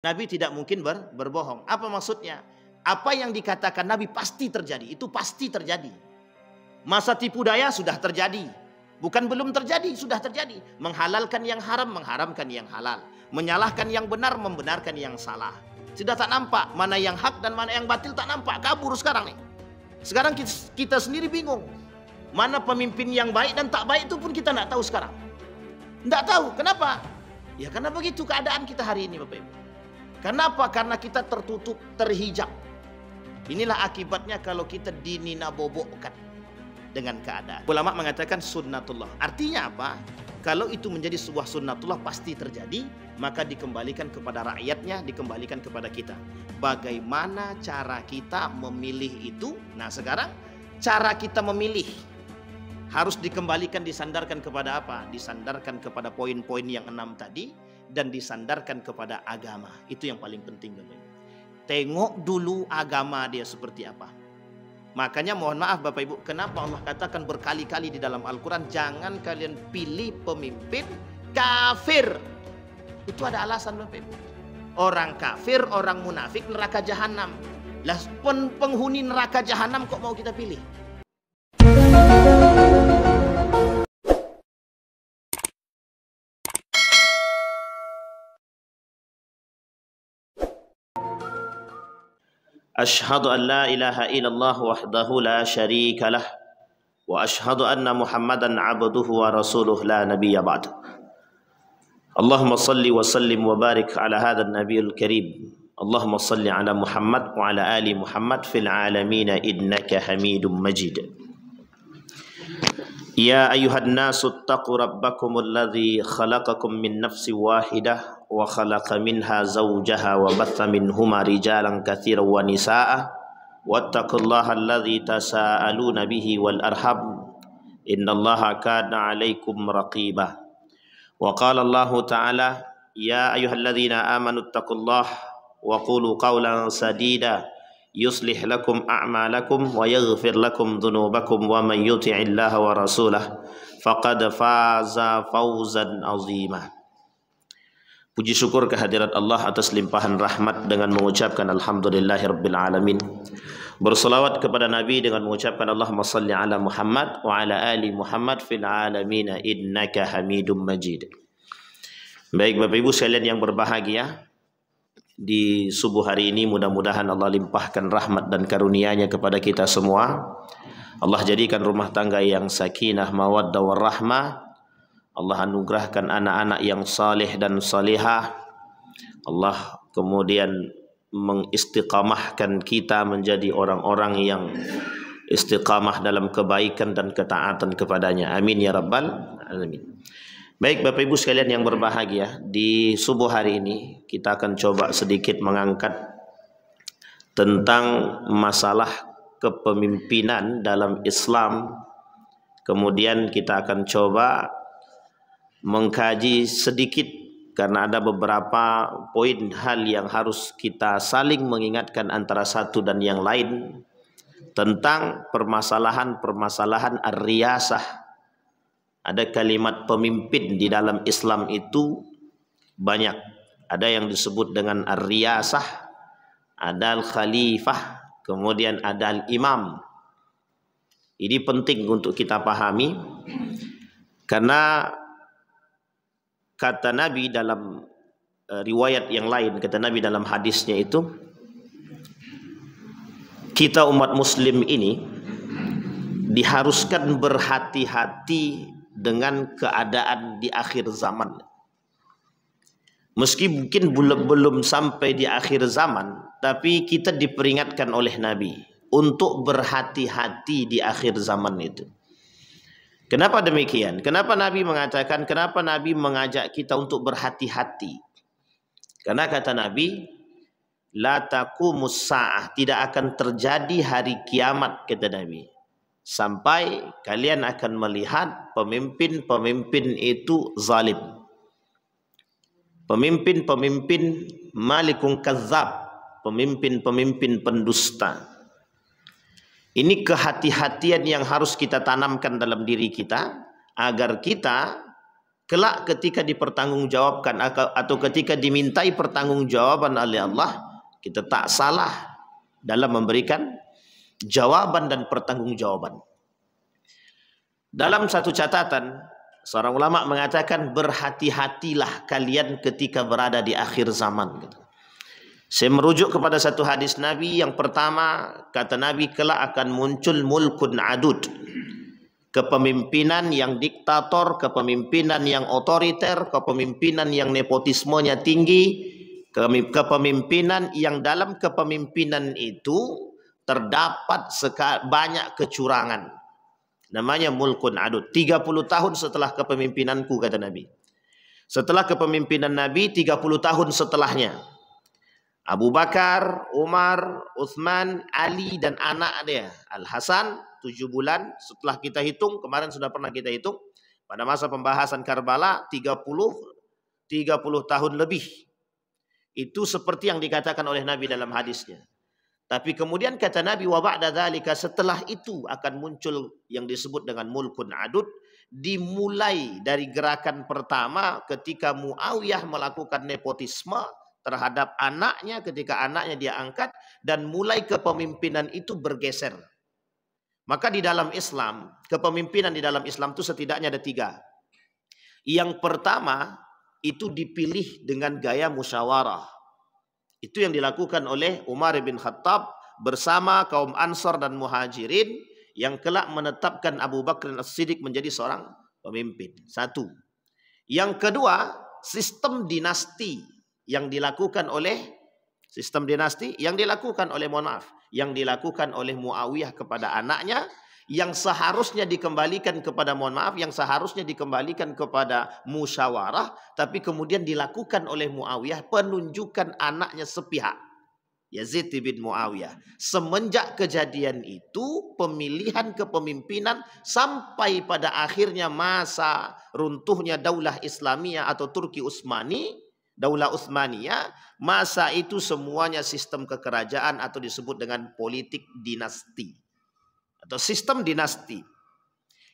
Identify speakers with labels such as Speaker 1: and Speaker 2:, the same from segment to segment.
Speaker 1: Nabi tidak mungkin berbohong. Apa maksudnya? Apa yang dikatakan Nabi pasti terjadi. Itu pasti terjadi. Masa tipu daya sudah terjadi. Bukan belum terjadi, sudah terjadi. Menghalalkan yang haram, mengharamkan yang halal. Menyalahkan yang benar, membenarkan yang salah. Sudah tak nampak mana yang hak dan mana yang batil, tak nampak. Kabur sekarang nih. Sekarang kita sendiri bingung. Mana pemimpin yang baik dan tak baik itu pun kita tidak tahu sekarang. Tidak tahu. Kenapa? Ya karena begitu keadaan kita hari ini, Bapak Ibu. Kenapa? Karena kita tertutup, terhijab. Inilah akibatnya kalau kita dininabobokkan dengan keadaan. Ulama mengatakan sunnatullah. Artinya apa? Kalau itu menjadi sebuah sunnatullah pasti terjadi, maka dikembalikan kepada rakyatnya, dikembalikan kepada kita. Bagaimana cara kita memilih itu? Nah sekarang cara kita memilih harus dikembalikan, disandarkan kepada apa? Disandarkan kepada poin-poin yang 6 tadi dan disandarkan kepada agama. Itu yang paling penting, Bapak Ibu. Tengok dulu agama dia seperti apa. Makanya mohon maaf Bapak Ibu, kenapa Allah katakan berkali-kali di dalam Al-Quran, jangan kalian pilih pemimpin kafir. Itu ada alasan Bapak Ibu. Orang kafir, orang munafik neraka jahanam. Lah penghuni neraka jahanam kok mau kita pilih? Ashhadu an la ilaha illallah wahdahu la syarika lah wa ashhadu anna Muhammadan abduhu wa rasuluh la nabiyya ba'd. Allahumma salli wa sallim wa barik ala hadha an-nabiyil karim. Allahumma salli ala Muhammad wa ala ali Muhammad fil alamin innaka Hamidum Majid. Ya ayyuhan nasu ittaqu rabbakumul ladzi khalaqakum min nafsin wahidah wa khalaqa minha zawjaha wa batha minhuma rijalan katsiran wa nisaa'a wattaqullaha alladzi tasaaluna bihi wal arham innallaha kana 'alaikum raqiba. Wa qala Allahu ta'ala ya ayyuhalladzina amanu ittaqullaha wa qulu qawlan sadida yuslih lakum a'malakum wa yaghfir lakum dhunubakum wa man yuti'illaha wa rasulahu faqad faza fawzan 'azima. Puji syukur kehadirat Allah atas limpahan rahmat dengan mengucapkan alhamdulillahirabbil alamin. Berselawat kepada Nabi dengan mengucapkan Allahumma salli ala Muhammad wa ala ali Muhammad fil alamin innaka Hamidum Majid. Baik Bapak Ibu sekalian yang berbahagia, di subuh hari ini mudah-mudahan Allah limpahkan rahmat dan karunia-Nya kepada kita semua. Allah jadikan rumah tangga yang sakinah, mawaddah warahmah. Allah anugerahkan anak-anak yang saleh dan salihah. Allah kemudian mengistiqamahkan kita menjadi orang-orang yang istiqamah dalam kebaikan dan ketaatan kepadanya. Amin ya rabbal alamin. Baik Bapak Ibu sekalian yang berbahagia, di subuh hari ini kita akan coba sedikit mengangkat tentang masalah kepemimpinan dalam Islam. Kemudian kita akan coba mengkaji sedikit karena ada beberapa poin hal yang harus kita saling mengingatkan antara satu dan yang lain tentang permasalahan-permasalahan ar-riyasah. Ada kalimat pemimpin di dalam Islam itu banyak. Ada yang disebut dengan ar-riyasah, ada al-khalifah, kemudian ada al-imam. Ini penting untuk kita pahami karena kata Nabi dalam riwayat yang lain, kata Nabi dalam hadisnya itu, kita umat muslim ini diharuskan berhati-hati dengan keadaan di akhir zaman. Meski mungkin belum sampai di akhir zaman, tapi kita diperingatkan oleh Nabi untuk berhati-hati di akhir zaman itu. Kenapa demikian? Kenapa Nabi mengatakan, kenapa Nabi mengajak kita untuk berhati-hati? Karena kata Nabi, la taqumus sa'ah, tidak akan terjadi hari kiamat, kata Nabi, sampai kalian akan melihat pemimpin-pemimpin itu zalim. Pemimpin-pemimpin malikun kazzab, pemimpin-pemimpin pendusta. Ini kehati-hatian yang harus kita tanamkan dalam diri kita agar kita kelak ketika dipertanggungjawabkan atau ketika dimintai pertanggungjawaban oleh Allah, kita tak salah dalam memberikan jawaban dan pertanggungjawaban. Dalam satu catatan, seorang ulama mengatakan, berhati-hatilah kalian ketika berada di akhir zaman. Saya merujuk kepada satu hadis Nabi. Yang pertama, kata Nabi, kelak akan muncul mulkun adud, kepemimpinan yang diktator, kepemimpinan yang otoriter, kepemimpinan yang nepotismenya tinggi, kepemimpinan yang dalam kepemimpinan itu terdapat banyak kecurangan. Namanya mulkun adud. 30 tahun setelah kepemimpinanku, kata Nabi. Setelah kepemimpinan Nabi, 30 tahun setelahnya, Abu Bakar, Umar, Uthman, Ali dan anak dia Al-Hasan 7 bulan setelah kita hitung, kemarin sudah pernah kita hitung, pada masa pembahasan Karbala 30 tahun lebih. Itu seperti yang dikatakan oleh Nabi dalam hadisnya. Tapi kemudian kata Nabi, wa ba'da dzalika, setelah itu akan muncul yang disebut dengan mulkun adud, dimulai dari gerakan pertama ketika Muawiyah melakukan nepotisme terhadap anaknya, ketika anaknya dia angkat, dan mulai kepemimpinan itu bergeser. Maka di dalam Islam, kepemimpinan di dalam Islam itu setidaknya ada 3. Yang pertama, itu dipilih dengan gaya musyawarah. Itu yang dilakukan oleh Umar bin Khattab bersama kaum Ansar dan Muhajirin, yang kelak menetapkan Abu Bakar As-Siddiq menjadi seorang pemimpin. 1. Yang kedua, sistem dinasti yang dilakukan oleh yang dilakukan oleh Muawiyah kepada anaknya, yang seharusnya dikembalikan kepada yang seharusnya dikembalikan kepada musyawarah, tapi kemudian dilakukan oleh Muawiyah, penunjukan anaknya sepihak, Yazid bin Muawiyah. Semenjak kejadian itu, pemilihan kepemimpinan sampai pada akhirnya masa runtuhnya Daulah Islamiyah atau Turki Utsmani, Daulah Utsmaniyah, masa itu semuanya sistem kekerajaan atau disebut dengan politik dinasti atau sistem dinasti.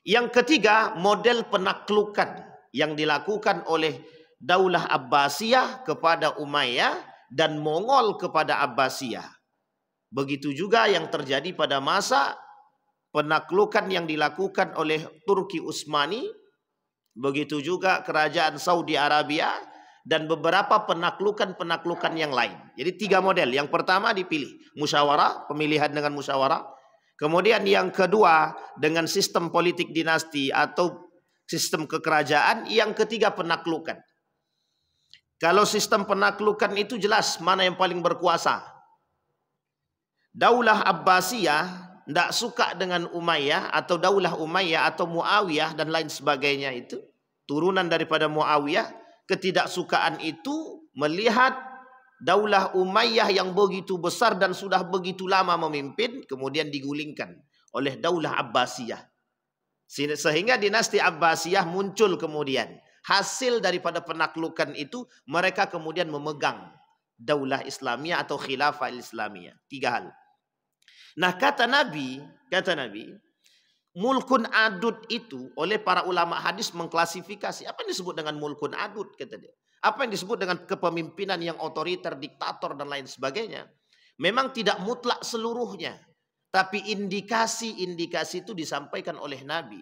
Speaker 1: Yang ketiga, model penaklukan yang dilakukan oleh Daulah Abbasiyah kepada Umayyah dan Mongol kepada Abbasiyah. Begitu juga yang terjadi pada masa penaklukan yang dilakukan oleh Turki Utsmani, begitu juga kerajaan Saudi Arabia, dan beberapa penaklukan yang lain. Jadi 3 model. Yang pertama dipilih musyawarah, pemilihan dengan musyawarah. Kemudian yang kedua dengan sistem politik dinasti atau sistem kekerajaan. Yang ketiga penaklukan. Kalau sistem penaklukan itu jelas mana yang paling berkuasa. Daulah Abbasiyah tidak suka dengan Umayyah atau Daulah Umayyah atau Muawiyah dan lain sebagainya itu. Turunan daripada Muawiyah. Ketidaksukaan itu melihat Daulah Umayyah yang begitu besar dan sudah begitu lama memimpin, kemudian digulingkan oleh Daulah Abbasiyah. Sehingga dinasti Abbasiyah muncul kemudian. Hasil daripada penaklukan itu, mereka kemudian memegang Daulah Islamiyah atau Khilafah Islamiyah. 3 hal. Nah, kata Nabi, mulkun adud itu oleh para ulama hadis mengklasifikasi apa yang disebut dengan mulkun adud, kata dia. Apa yang disebut dengan kepemimpinan yang otoriter, diktator dan lain sebagainya. Memang tidak mutlak seluruhnya, tapi indikasi-indikasi itu disampaikan oleh Nabi.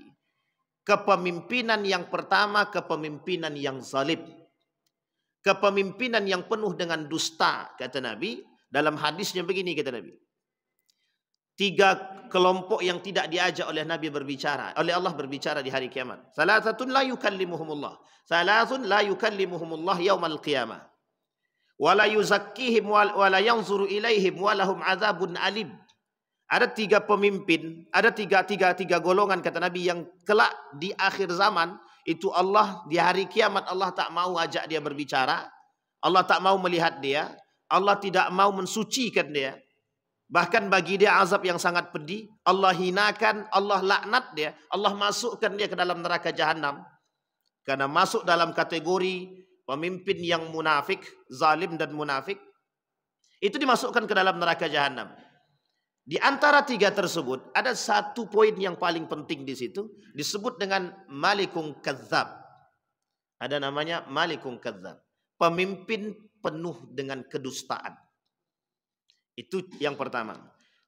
Speaker 1: Kepemimpinan yang pertama, kepemimpinan yang zalim. Kepemimpinan yang penuh dengan dusta, kata Nabi. Dalam hadisnya begini, kata Nabi. 3 kelompok yang tidak diajak oleh Nabi berbicara, oleh Allah berbicara di hari kiamat. Salathatun la yukallimuhumullah. Salasun la yukallimuhumullah yaumal qiyamah. Wa la yuzakkihim wa la yanzuru ilaihim wa lahum adzabun alim. Ada 3 pemimpin, ada tiga golongan kata Nabi yang kelak di akhir zaman itu Allah di hari kiamat Allah tak mau ajak dia berbicara, Allah tak mau melihat dia, Allah tidak mau mensucikan dia. Bahkan bagi dia azab yang sangat pedih. Allah hinakan, Allah laknat dia, Allah masukkan dia ke dalam neraka jahanam. Karena masuk dalam kategori pemimpin yang munafik, zalim dan munafik. Itu dimasukkan ke dalam neraka jahanam. Di antara 3 tersebut ada 1 poin yang paling penting di situ, disebut dengan malikun kadzab. Ada namanya malikun kadzab. Pemimpin penuh dengan kedustaan. Itu yang pertama.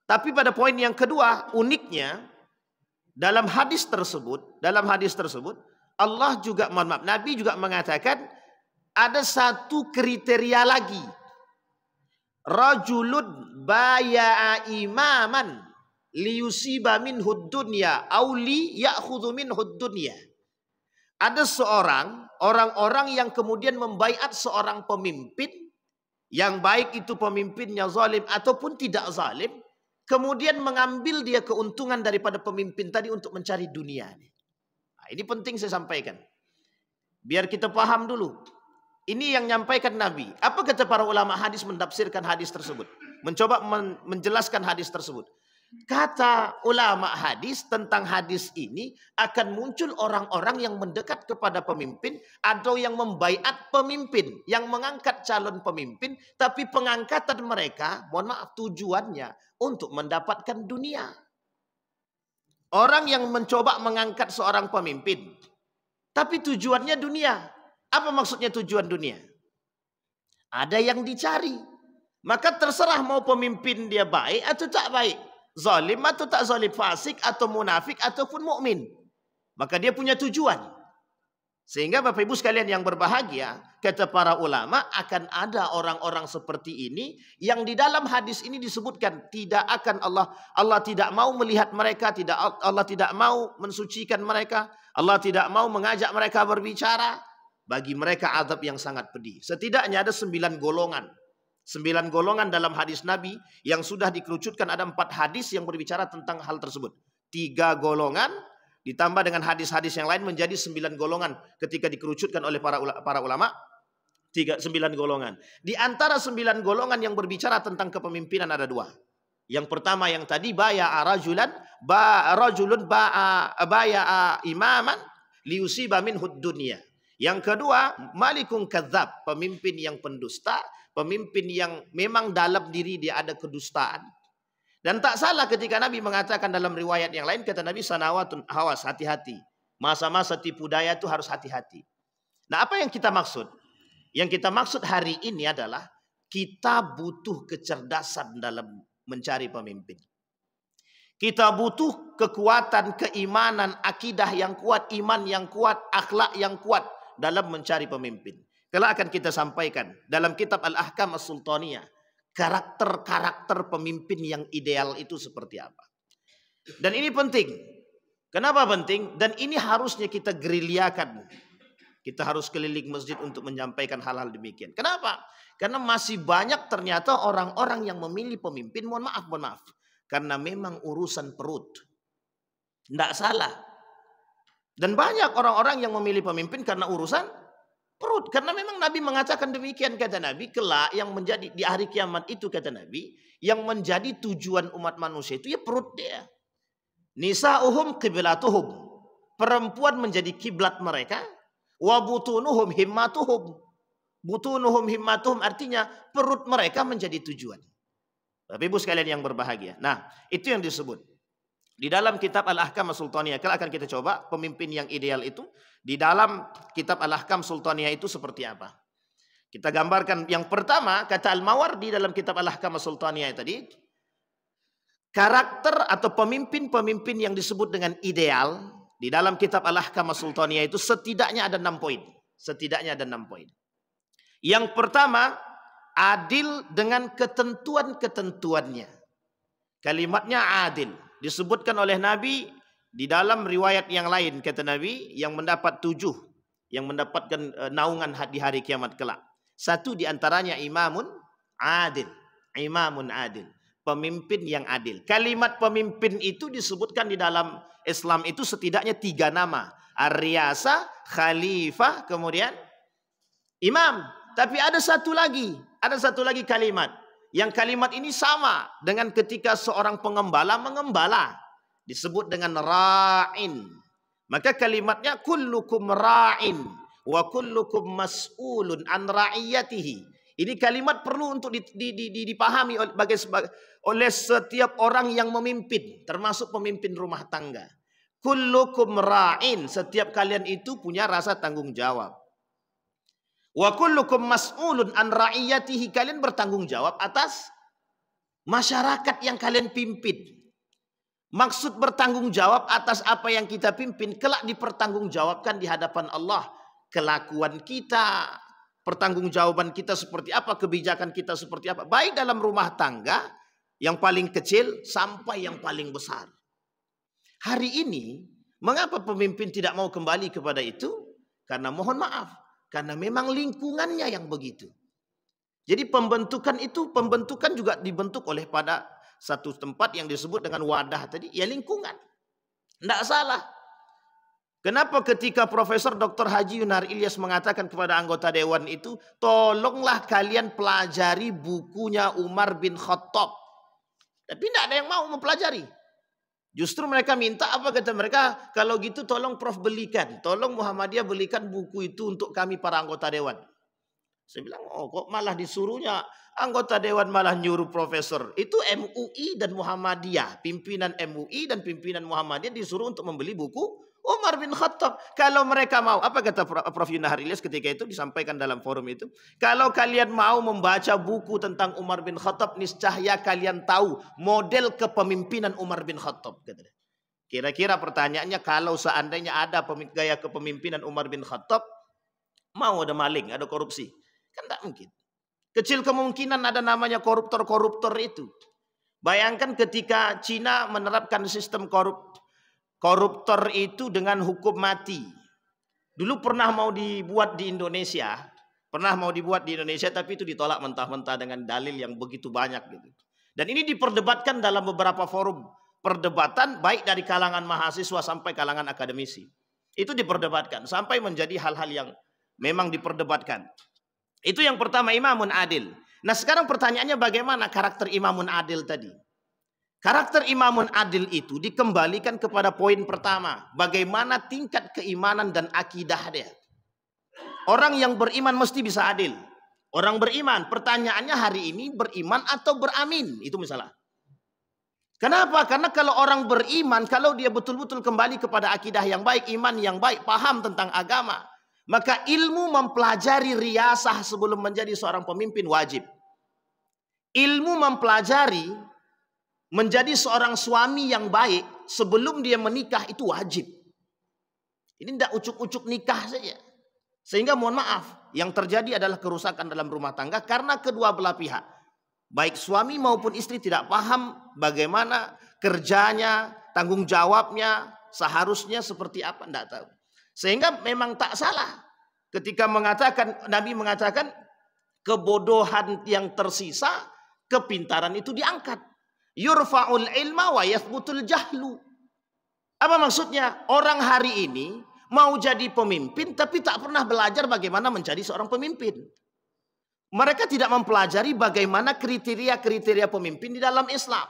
Speaker 1: Tapi pada poin yang kedua, uniknya dalam hadis tersebut, Allah juga, mohon maaf, Nabi juga mengatakan ada satu kriteria lagi. Rajulun baya'a imaman liyusiba minhud dunya aw li ya'khudhu minhud dunya. Ada orang-orang yang kemudian membaiat seorang pemimpin, yang baik itu pemimpinnya zalim ataupun tidak zalim, kemudian mengambil dia keuntungan daripada pemimpin tadi untuk mencari dunia. Nah, ini penting saya sampaikan. Biar kita paham dulu. Ini yang nyampaikan Nabi. Apa kata para ulama hadis menafsirkan hadis tersebut? Mencoba menjelaskan hadis tersebut. Kata ulama hadis tentang hadis ini, akan muncul orang-orang yang mendekat kepada pemimpin atau yang membaiat pemimpin, yang mengangkat calon pemimpin, tapi pengangkatan mereka, mohon maaf, tujuannya untuk mendapatkan dunia. Orang yang mencoba mengangkat seorang pemimpin, tapi tujuannya dunia. Apa maksudnya tujuan dunia? Ada yang dicari. Maka terserah mau pemimpin dia baik atau tak baik. Zalim atau tak zalim, fasik atau munafik ataupun mukmin. Maka dia punya tujuan. Sehingga Bapak Ibu sekalian yang berbahagia, kata para ulama, akan ada orang-orang seperti ini yang di dalam hadis ini disebutkan tidak akan Allah tidak mau melihat mereka, Allah tidak mau mensucikan mereka, Allah tidak mau mengajak mereka berbicara. Bagi mereka azab yang sangat pedih. Setidaknya ada 9 golongan. 9 golongan dalam hadis Nabi yang sudah dikerucutkan, ada 4 hadis yang berbicara tentang hal tersebut. 3 golongan ditambah dengan hadis-hadis yang lain menjadi 9 golongan ketika dikerucutkan oleh para ulama. 9 golongan. Di antara 9 golongan yang berbicara tentang kepemimpinan ada 2. Yang pertama yang tadi baya'a rajulun baya'a imaman liyusiba minhud dunya. Yang kedua, malikun kadzab, pemimpin yang pendusta, pemimpin yang memang dalam diri dia ada kedustaan. Dan tak salah ketika Nabi mengatakan dalam riwayat yang lain, kata Nabi, sanawatun hawas, hati-hati. Masa-masa tipu daya itu harus hati-hati. Nah, apa yang kita maksud? Yang kita maksud hari ini adalah kita butuh kecerdasan dalam mencari pemimpin. Kita butuh kekuatan, keimanan, akidah yang kuat, iman yang kuat, akhlak yang kuat dalam mencari pemimpin. Kelak akan kita sampaikan dalam kitab Al-Ahkam As-Sultaniyah, karakter-karakter pemimpin yang ideal itu seperti apa. Dan ini penting. Kenapa penting? Dan ini harusnya kita gerilyakan. Kita harus keliling masjid untuk menyampaikan hal-hal demikian. Kenapa? Karena masih banyak ternyata orang-orang yang memilih pemimpin, mohon maaf, karena memang urusan perut. Tidak salah. Dan banyak orang-orang yang memilih pemimpin karena urusan perut. Karena memang Nabi mengatakan demikian, kata Nabi. Kelak yang menjadi di hari kiamat itu, kata Nabi, yang menjadi tujuan umat manusia itu ya perut dia. Nisa'uhum qiblatuhum. Perempuan menjadi kiblat mereka. Wa butunuhum himmatuhum. Butunuhum himmatuhum artinya perut mereka menjadi tujuan. Bapak Ibu sekalian yang berbahagia. Nah, itu yang disebut. Di dalam kitab Al-Ahkam As-Sultaniyah, kalau akan kita coba pemimpin yang ideal itu di dalam kitab Al-Ahkam Sultaniyah itu seperti apa. Kita gambarkan yang pertama, kata Al-Mawardi dalam kitab Al-Ahkam As-Sultaniyah tadi, karakter atau pemimpin-pemimpin yang disebut dengan ideal di dalam kitab Al-Ahkam As-Sultaniyah itu setidaknya ada 6 poin. Setidaknya ada 6 poin. Yang pertama, adil dengan ketentuan-ketentuannya. Kalimatnya adil. Disebutkan oleh Nabi di dalam riwayat yang lain, kata Nabi, yang mendapat 7, yang mendapatkan naungan di hari kiamat kelak. Satu di antaranya imamun adil. Imamun adil. Pemimpin yang adil. Kalimat pemimpin itu disebutkan di dalam Islam itu setidaknya 3 nama. Ar-Riyasa, Khalifah, kemudian Imam. Tapi ada satu lagi kalimat. Yang kalimat ini sama dengan ketika seorang pengembala mengembala. Disebut dengan ra'in. Maka kalimatnya kullukum ra'in wa kullukum mas'ulun an ra'iyatihi. Ini kalimat perlu untuk dipahami oleh setiap orang yang memimpin. Termasuk pemimpin rumah tangga. Kullukum ra'in. Setiap kalian itu punya rasa tanggung jawab. Wa kullukum mas'ulun an ra'iyatihi. Kalian bertanggung jawab atas masyarakat yang kalian pimpin. Maksud bertanggung jawab atas apa yang kita pimpin, kelak dipertanggungjawabkan di hadapan Allah. Kelakuan kita, pertanggungjawaban kita seperti apa, kebijakan kita seperti apa. Baik dalam rumah tangga, yang paling kecil sampai yang paling besar. Hari ini, mengapa pemimpin tidak mau kembali kepada itu? Karena mohon maaf, karena memang lingkungannya yang begitu. Jadi pembentukan juga dibentuk oleh pada satu tempat yang disebut dengan wadah tadi, ya lingkungan. Tidak salah. Kenapa ketika Profesor Dr. Haji Yunar Ilyas mengatakan kepada anggota dewan itu, tolonglah kalian pelajari bukunya Umar bin Khattab. Tapi tidak ada yang mau mempelajari. Justru mereka minta, apa kata mereka? Kalau gitu tolong Prof belikan. Tolong Muhammadiyah belikan buku itu untuk kami para anggota dewan. Saya bilang, oh kok malah disuruhnya anggota dewan malah nyuruh profesor. Itu MUI dan Muhammadiyah. Pimpinan MUI dan pimpinan Muhammadiyah disuruh untuk membeli buku Umar bin Khattab. Kalau mereka mau, apa kata Prof Yunar Ilyas ketika itu disampaikan dalam forum itu? Kalau kalian mau membaca buku tentang Umar bin Khattab, niscaya kalian tahu model kepemimpinan Umar bin Khattab. Kira-kira pertanyaannya, kalau seandainya ada gaya kepemimpinan Umar bin Khattab, mau ada maling, ada korupsi? Kan tidak mungkin. Kecil kemungkinan ada namanya koruptor-koruptor itu. Bayangkan ketika Cina menerapkan sistem koruptor itu dengan hukum mati. Dulu pernah mau dibuat di Indonesia. Tapi itu ditolak mentah-mentah dengan dalil yang begitu banyak gitu. Dan ini diperdebatkan dalam beberapa forum perdebatan, baik dari kalangan mahasiswa sampai kalangan akademisi. Itu diperdebatkan sampai menjadi hal-hal yang memang diperdebatkan. Itu yang pertama, imamun adil. Nah sekarang pertanyaannya, bagaimana karakter imamun adil tadi? Karakter imamun adil itu dikembalikan kepada poin pertama. Bagaimana tingkat keimanan dan akidah dia. Orang yang beriman mesti bisa adil. Orang beriman, pertanyaannya hari ini beriman atau beramin. Itu misalnya. Kenapa? Karena kalau orang beriman, kalau dia betul-betul kembali kepada akidah yang baik, iman yang baik, paham tentang agama, maka ilmu mempelajari riyasah sebelum menjadi seorang pemimpin wajib. Ilmu mempelajari menjadi seorang suami yang baik sebelum dia menikah itu wajib. Ini tidak ucuk-ucuk nikah saja. Sehingga mohon maaf, yang terjadi adalah kerusakan dalam rumah tangga karena kedua belah pihak. Baik suami maupun istri tidak paham bagaimana kerjanya, tanggung jawabnya, seharusnya seperti apa, tidak tahu. Sehingga memang tak salah ketika Nabi mengatakan kebodohan yang tersisa, kepintaran itu diangkat. Yurfa'ul ilma wa yathbutul jahlu. Apa maksudnya? Orang hari ini mau jadi pemimpin tapi tak pernah belajar bagaimana menjadi seorang pemimpin. Mereka tidak mempelajari bagaimana kriteria-kriteria pemimpin di dalam Islam.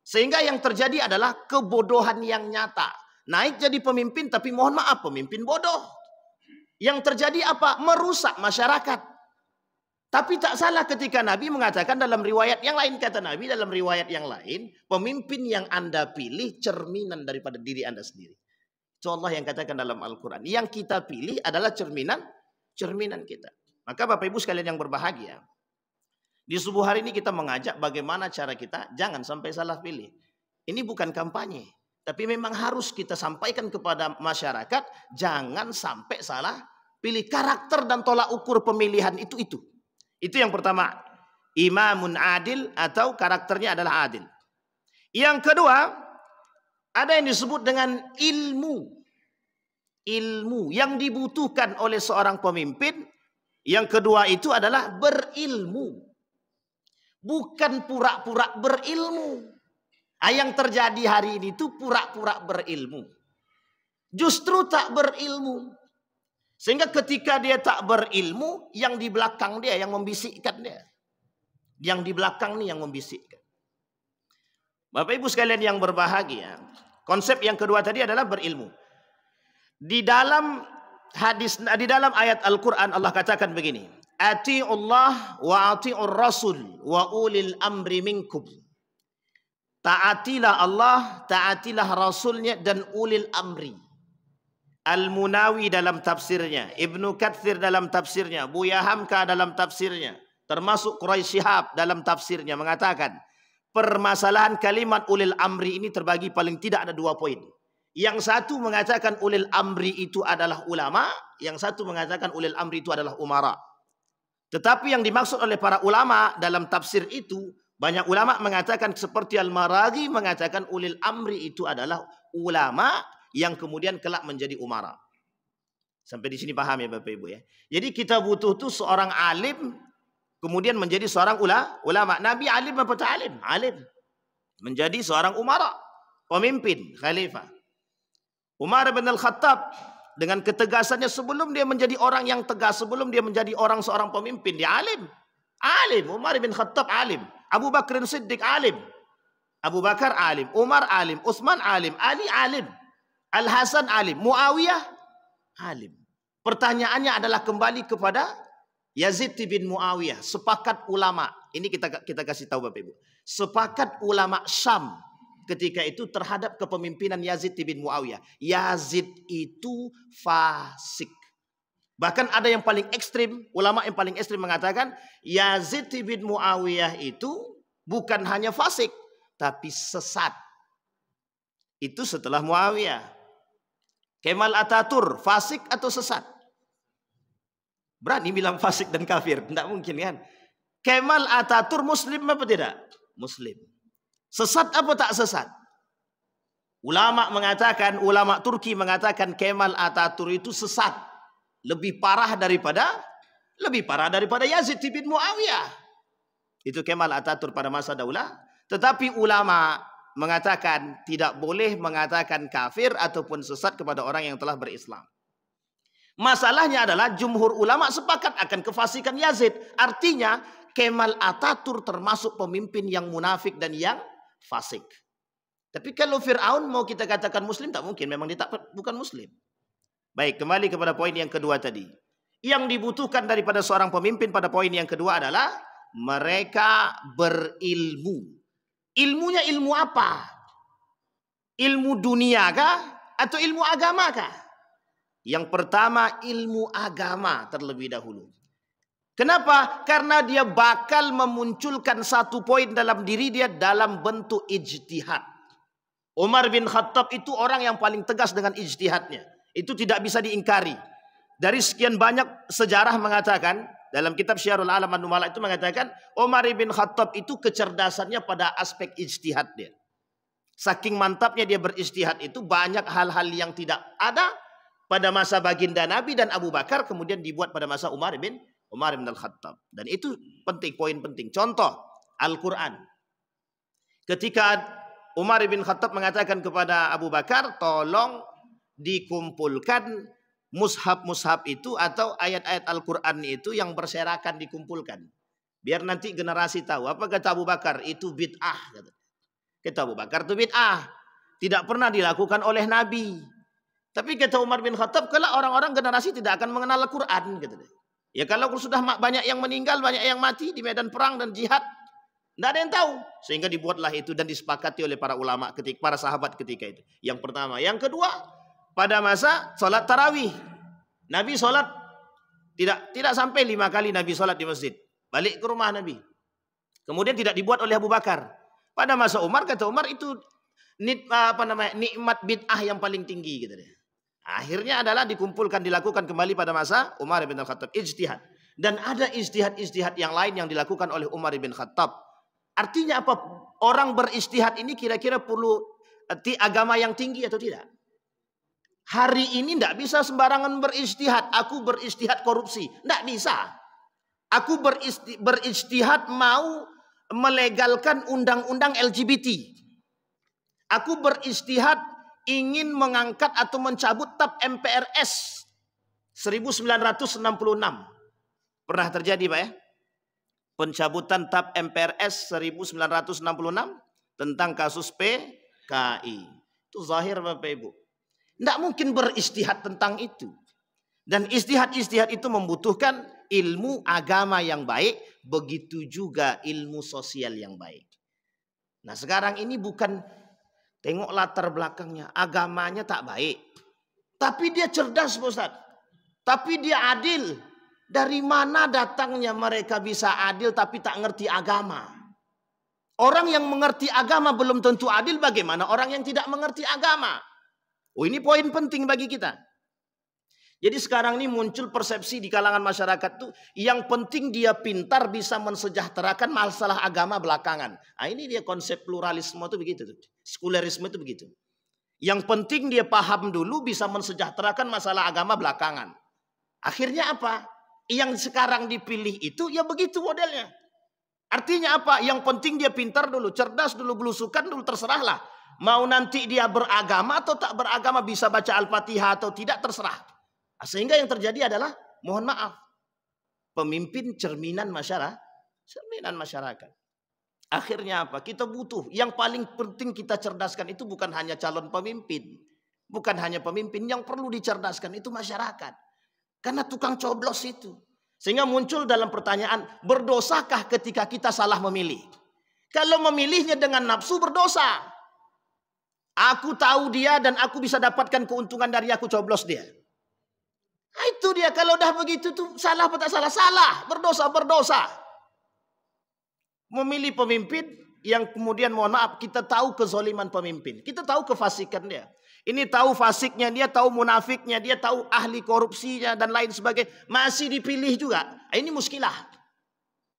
Speaker 1: Sehingga yang terjadi adalah kebodohan yang nyata. Naik jadi pemimpin tapi mohon maaf pemimpin bodoh. Yang terjadi apa? Merusak masyarakat. Tapi tak salah ketika Nabi mengatakan dalam riwayat yang lain, kata Nabi dalam riwayat yang lain, pemimpin yang Anda pilih cerminan daripada diri Anda sendiri. Itu Allah yang katakan dalam Al-Quran. Yang kita pilih adalah cerminan kita. Maka Bapak Ibu sekalian yang berbahagia, di subuh hari ini kita mengajak bagaimana cara kita jangan sampai salah pilih. Ini bukan kampanye. Tapi memang harus kita sampaikan kepada masyarakat, jangan sampai salah pilih. Karakter dan tolak ukur pemilihan itu. Itu yang pertama, imamun adil atau karakternya adalah adil. Yang kedua, ada yang disebut dengan ilmu. Ilmu yang dibutuhkan oleh seorang pemimpin. Yang kedua itu adalah berilmu. Bukan pura-pura berilmu. Yang terjadi hari ini itu pura-pura berilmu. Justru tak berilmu. Sehingga ketika dia tak berilmu, yang di belakang dia yang membisikkan dia. Yang di belakang nih yang membisikkan. Bapak Ibu sekalian yang berbahagia, konsep yang kedua tadi adalah berilmu. Di dalam ayat Al-Quran Allah katakan begini. Ati'ullah wa ati'ur rasul wa ulil amri minkum. Taatilah Allah, taatilah Rasulnya dan ulil amri. Al-Munawi dalam tafsirnya, Ibnu Katsir dalam tafsirnya, Buya Hamka dalam tafsirnya, termasuk Quraisy Shihab dalam tafsirnya mengatakan, permasalahan kalimat ulil amri ini terbagi paling tidak ada 2 poin. Yang satu mengatakan ulil amri itu adalah ulama, yang satu mengatakan ulil amri itu adalah umara. Tetapi yang dimaksud oleh para ulama dalam tafsir itu, banyak ulama mengatakan seperti Al-Maraghi mengatakan ulil amri itu adalah ulama yang kemudian kelak menjadi umara. Sampai di sini paham ya Bapak Ibu ya. Jadi kita butuh tuh seorang alim kemudian menjadi seorang ulama. Nabi alim apa tak alim? Alim. Menjadi seorang umara, pemimpin, khalifah. Umar bin Al-Khattab dengan ketegasannya sebelum dia menjadi orang yang tegas, sebelum dia menjadi seorang pemimpin, dia alim. Alim, Umar bin Khattab alim. Abu Bakar Siddiq alim. Abu Bakar alim, Umar alim, Utsman alim, Ali alim. Al-Hasan alim, Muawiyah alim. Pertanyaannya adalah kembali kepada Yazid bin Muawiyah. Sepakat ulama, ini kita kasih tahu Bapak Ibu. Sepakat ulama Syam ketika itu terhadap kepemimpinan Yazid bin Muawiyah. Yazid itu fasik. Bahkan ada yang paling ekstrim, ulama yang paling ekstrim mengatakan Yazid bin Muawiyah itu bukan hanya fasik, tapi sesat. Itu setelah Muawiyah. Kemal Ataturk fasik atau sesat? Berani bilang fasik dan kafir? Tidak mungkin kan? Kemal Ataturk muslim apa tidak? Muslim. Sesat apa tak sesat? Ulama mengatakan, ulama Turki mengatakan Kemal Ataturk itu sesat. Lebih parah daripada Yazid bin Muawiyah. Itu Kemal Ataturk pada masa daulah. Tetapi ulama mengatakan tidak boleh mengatakan kafir ataupun sesat kepada orang yang telah berislam. Masalahnya adalah jumhur ulama sepakat akan kefasikan Yazid. Artinya Kemal Ataturk termasuk pemimpin yang munafik dan yang fasik. Tapi kalau Fir'aun mau kita katakan muslim, tak mungkin. Memang dia bukan muslim. Baik, kembali kepada poin yang kedua tadi. Yang dibutuhkan daripada seorang pemimpin pada poin yang kedua adalah mereka berilmu. Ilmunya ilmu apa? Ilmu dunia kah? Atau ilmu agama kah? Yang pertama ilmu agama terlebih dahulu. Kenapa? Karena dia bakal memunculkan satu poin dalam diri dia dalam bentuk ijtihad. Umar bin Khattab itu orang yang paling tegas dengan ijtihadnya. Itu tidak bisa diingkari. Dari sekian banyak sejarah mengatakan, dalam kitab Syiarul Alam An-Numala itu mengatakan Umar bin Khattab itu kecerdasannya pada aspek ijtihad dia. Saking mantapnya dia berijtihad itu banyak hal-hal yang tidak ada pada masa baginda Nabi dan Abu Bakar kemudian dibuat pada masa Umar bin Al-Khattab. Dan itu penting, poin penting. Contoh Al-Quran. Ketika Umar bin Khattab mengatakan kepada Abu Bakar, tolong dikumpulkan mushaf-mushaf itu atau ayat-ayat Al-Quran itu yang berserakan dikumpulkan. Biar nanti generasi tahu. Apa kata Abu Bakar? Itu bid'ah. Kata Abu Bakar itu bid'ah. Tidak pernah dilakukan oleh Nabi. Tapi kata Umar bin Khattab, kalau orang-orang generasi tidak akan mengenal Al-Quran. Ya kalau sudah banyak yang meninggal, banyak yang mati di medan perang dan jihad, tidak ada yang tahu. Sehingga dibuatlah itu dan disepakati oleh para ulama, para sahabat ketika itu. Yang pertama. Yang kedua, pada masa sholat tarawih, Nabi sholat tidak sampai 5 kali Nabi sholat di masjid. Balik ke rumah Nabi. Kemudian tidak dibuat oleh Abu Bakar. Pada masa Umar, kata Umar itu nikmat bid'ah yang paling tinggi. Gitu deh. Akhirnya adalah dilakukan kembali pada masa Umar bin Khattab. Ijtihad. Dan ada ijtihad yang lain yang dilakukan oleh Umar bin Khattab. Artinya apa? Orang berijtihad ini kira-kira perlu agama yang tinggi atau tidak? Hari ini tidak bisa sembarangan berijtihad. Aku berijtihad korupsi. Tidak bisa. Aku berijtihad mau melegalkan undang-undang LGBT. Aku berijtihad ingin mengangkat atau mencabut TAP MPRS 1966. Pernah terjadi Pak ya? Pencabutan TAP MPRS 1966 tentang kasus PKI. Itu zahir Bapak Ibu. Tidak mungkin berijtihad tentang itu. Dan ijtihad itu membutuhkan ilmu agama yang baik. Begitu juga ilmu sosial yang baik. Nah sekarang ini bukan tengok latar belakangnya. Agamanya tak baik. Tapi dia cerdas, Ustaz. Tapi dia adil. Dari mana datangnya mereka bisa adil tapi tak ngerti agama? Orang yang mengerti agama belum tentu adil, bagaimana orang yang tidak mengerti agama? Oh, ini poin penting bagi kita. Jadi sekarang ini muncul persepsi di kalangan masyarakat tuh, yang penting dia pintar bisa mensejahterakan, masalah agama belakangan. Nah, ini dia konsep pluralisme itu begitu, sekulerisme itu begitu. Yang penting dia paham dulu, bisa mensejahterakan, masalah agama belakangan. Akhirnya apa? Yang sekarang dipilih itu ya begitu modelnya. Artinya apa? Yang penting dia pintar dulu, cerdas dulu, belusukan dulu, terserahlah. Mau nanti dia beragama atau tak beragama, bisa baca Al-Fatihah atau tidak, terserah. Sehingga yang terjadi adalah, mohon maaf, pemimpin cerminan masyarakat. Akhirnya apa? Kita butuh, yang paling penting kita cerdaskan itu bukan hanya calon pemimpin, bukan hanya pemimpin, yang perlu dicerdaskan itu masyarakat. Karena tukang coblos itu. Sehingga muncul dalam pertanyaan, berdosakah ketika kita salah memilih? Kalau memilihnya dengan nafsu, berdosa. Aku tahu dia dan aku bisa dapatkan keuntungan dari aku coblos dia. Nah, itu dia, kalau udah begitu tuh salah apa tak salah? Salah, berdosa. Memilih pemimpin yang kemudian, mohon maaf, kita tahu kezoliman pemimpin. Kita tahu kefasikan dia. Ini tahu fasiknya dia, tahu munafiknya dia, tahu ahli korupsinya dan lain sebagainya. Masih dipilih juga. Ini muskilah.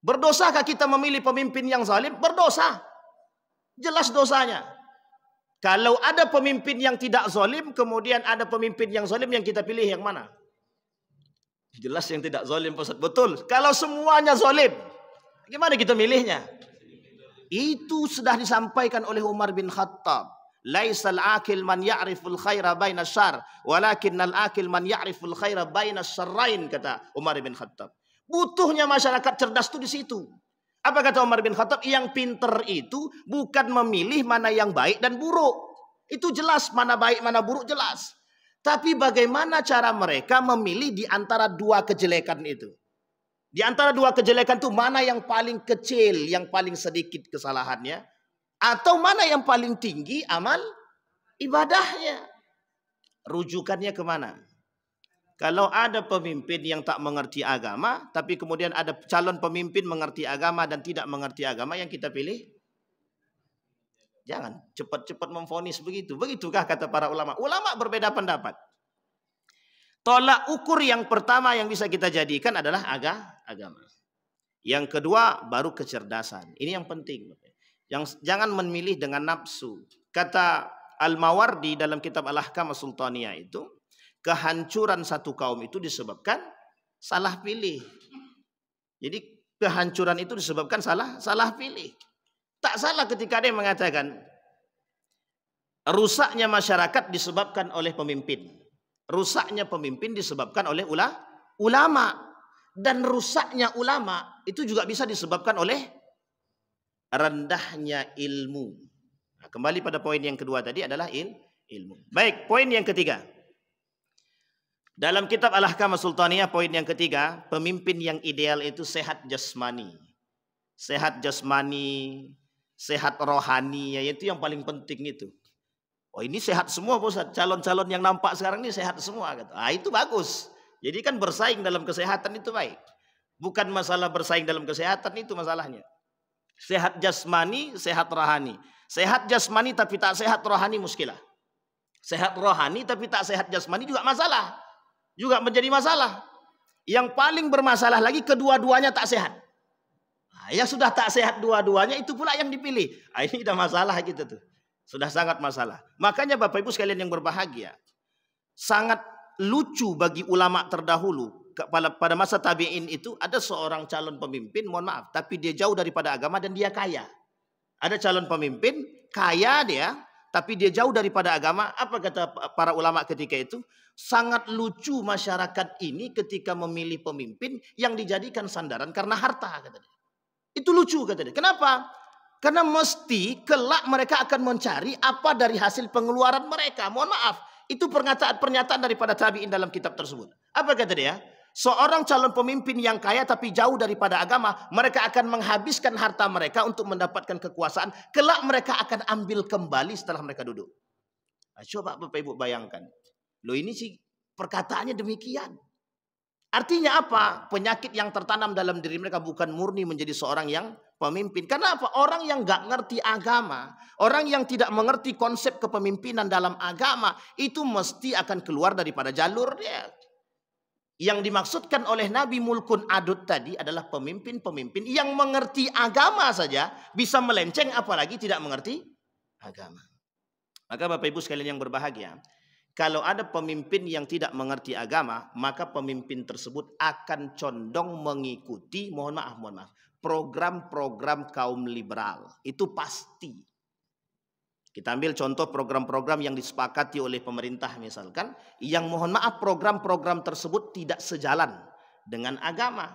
Speaker 1: Berdosakah kita memilih pemimpin yang zalim? Berdosa. Jelas dosanya. Kalau ada pemimpin yang tidak zalim, kemudian ada pemimpin yang zalim, yang kita pilih yang mana? Jelas yang tidak zalim, Ustaz. Betul. Kalau semuanya zalim, gimana kita milihnya? Itu sudah disampaikan oleh Umar bin Khattab. Laisal akil man ya'riful khaira baina syarr, walakinnal akil man ya'riful khaira baina syarrain, kata Umar bin Khattab. Butuhnya masyarakat cerdas itu di situ. Apa kata Umar bin Khattab? Yang pinter itu bukan memilih mana yang baik dan buruk. Itu jelas, mana baik mana buruk jelas. Tapi bagaimana cara mereka memilih di antara dua kejelekan itu? Di antara dua kejelekan itu mana yang paling kecil, yang paling sedikit kesalahannya? Atau mana yang paling tinggi amal ibadahnya? Rujukannya kemana? Kalau ada pemimpin yang tak mengerti agama, tapi kemudian ada calon pemimpin mengerti agama dan tidak mengerti agama, yang kita pilih? Jangan cepat-cepat memvonis begitu. Begitukah kata para ulama? Ulama berbeda pendapat. Tolak ukur yang pertama yang bisa kita jadikan adalah agama. Yang kedua baru kecerdasan. Ini yang penting. Yang jangan memilih dengan nafsu. Kata Al-Mawardi dalam kitab Al-Ahkam As-Sultaniyah itu, kehancuran satu kaum itu disebabkan salah pilih. Jadi kehancuran itu disebabkan salah pilih. Tak salah ketika ada yang mengatakan rusaknya masyarakat disebabkan oleh pemimpin. Rusaknya pemimpin disebabkan oleh ulama. Dan rusaknya ulama itu juga bisa disebabkan oleh rendahnya ilmu. Nah, kembali pada poin yang kedua tadi adalah ilmu. Baik, poin yang ketiga. Dalam kitab Al-Ahkam As-Sultaniyah, poin yang ketiga, pemimpin yang ideal itu sehat jasmani. Sehat jasmani, sehat rohani, yaitu yang paling penting itu. Oh, ini sehat semua, Ustaz. Calon-calon yang nampak sekarang ini sehat semua. Ah, itu bagus. Jadi kan bersaing dalam kesehatan itu baik. Bukan masalah bersaing dalam kesehatan, itu masalahnya. Sehat jasmani, sehat rohani. Sehat jasmani tapi tak sehat rohani, muskilah. Sehat rohani tapi tak sehat jasmani juga masalah. Juga menjadi masalah. Yang paling bermasalah lagi, kedua-duanya tak sehat. Nah, ya sudah tak sehat dua-duanya, itu pula yang dipilih. Nah, ini udah masalah gitu tuh. Sudah sangat masalah. Makanya Bapak Ibu sekalian yang berbahagia, sangat lucu bagi ulama terdahulu. Pada masa tabi'in itu ada seorang calon pemimpin, mohon maaf, tapi dia jauh daripada agama dan dia kaya. Ada calon pemimpin, kaya dia, tapi dia jauh daripada agama. Apa kata para ulama ketika itu? Sangat lucu masyarakat ini ketika memilih pemimpin yang dijadikan sandaran karena harta, kata dia. Itu lucu, kata dia. Kenapa? Karena mesti kelak mereka akan mencari apa dari hasil pengeluaran mereka. Mohon maaf, itu pernyataan daripada tabi'in dalam kitab tersebut. Apa kata dia? Seorang calon pemimpin yang kaya tapi jauh daripada agama, mereka akan menghabiskan harta mereka untuk mendapatkan kekuasaan. Kelak mereka akan ambil kembali setelah mereka duduk. Nah, coba Bapak Ibu bayangkan. Loh ini sih perkataannya demikian. Artinya apa? Penyakit yang tertanam dalam diri mereka bukan murni menjadi seorang yang pemimpin. Karena apa? Orang yang nggak ngerti agama, orang yang tidak mengerti konsep kepemimpinan dalam agama, itu mesti akan keluar daripada jalurnya. Yang dimaksudkan oleh Nabi Mulkun Adud tadi adalah pemimpin-pemimpin yang mengerti agama saja bisa melenceng, apalagi tidak mengerti agama. Maka Bapak Ibu sekalian yang berbahagia, kalau ada pemimpin yang tidak mengerti agama, maka pemimpin tersebut akan condong mengikuti, mohon maaf, program-program kaum liberal. Itu pasti. Kita ambil contoh program-program yang disepakati oleh pemerintah misalkan, yang mohon maaf program-program tersebut tidak sejalan dengan agama,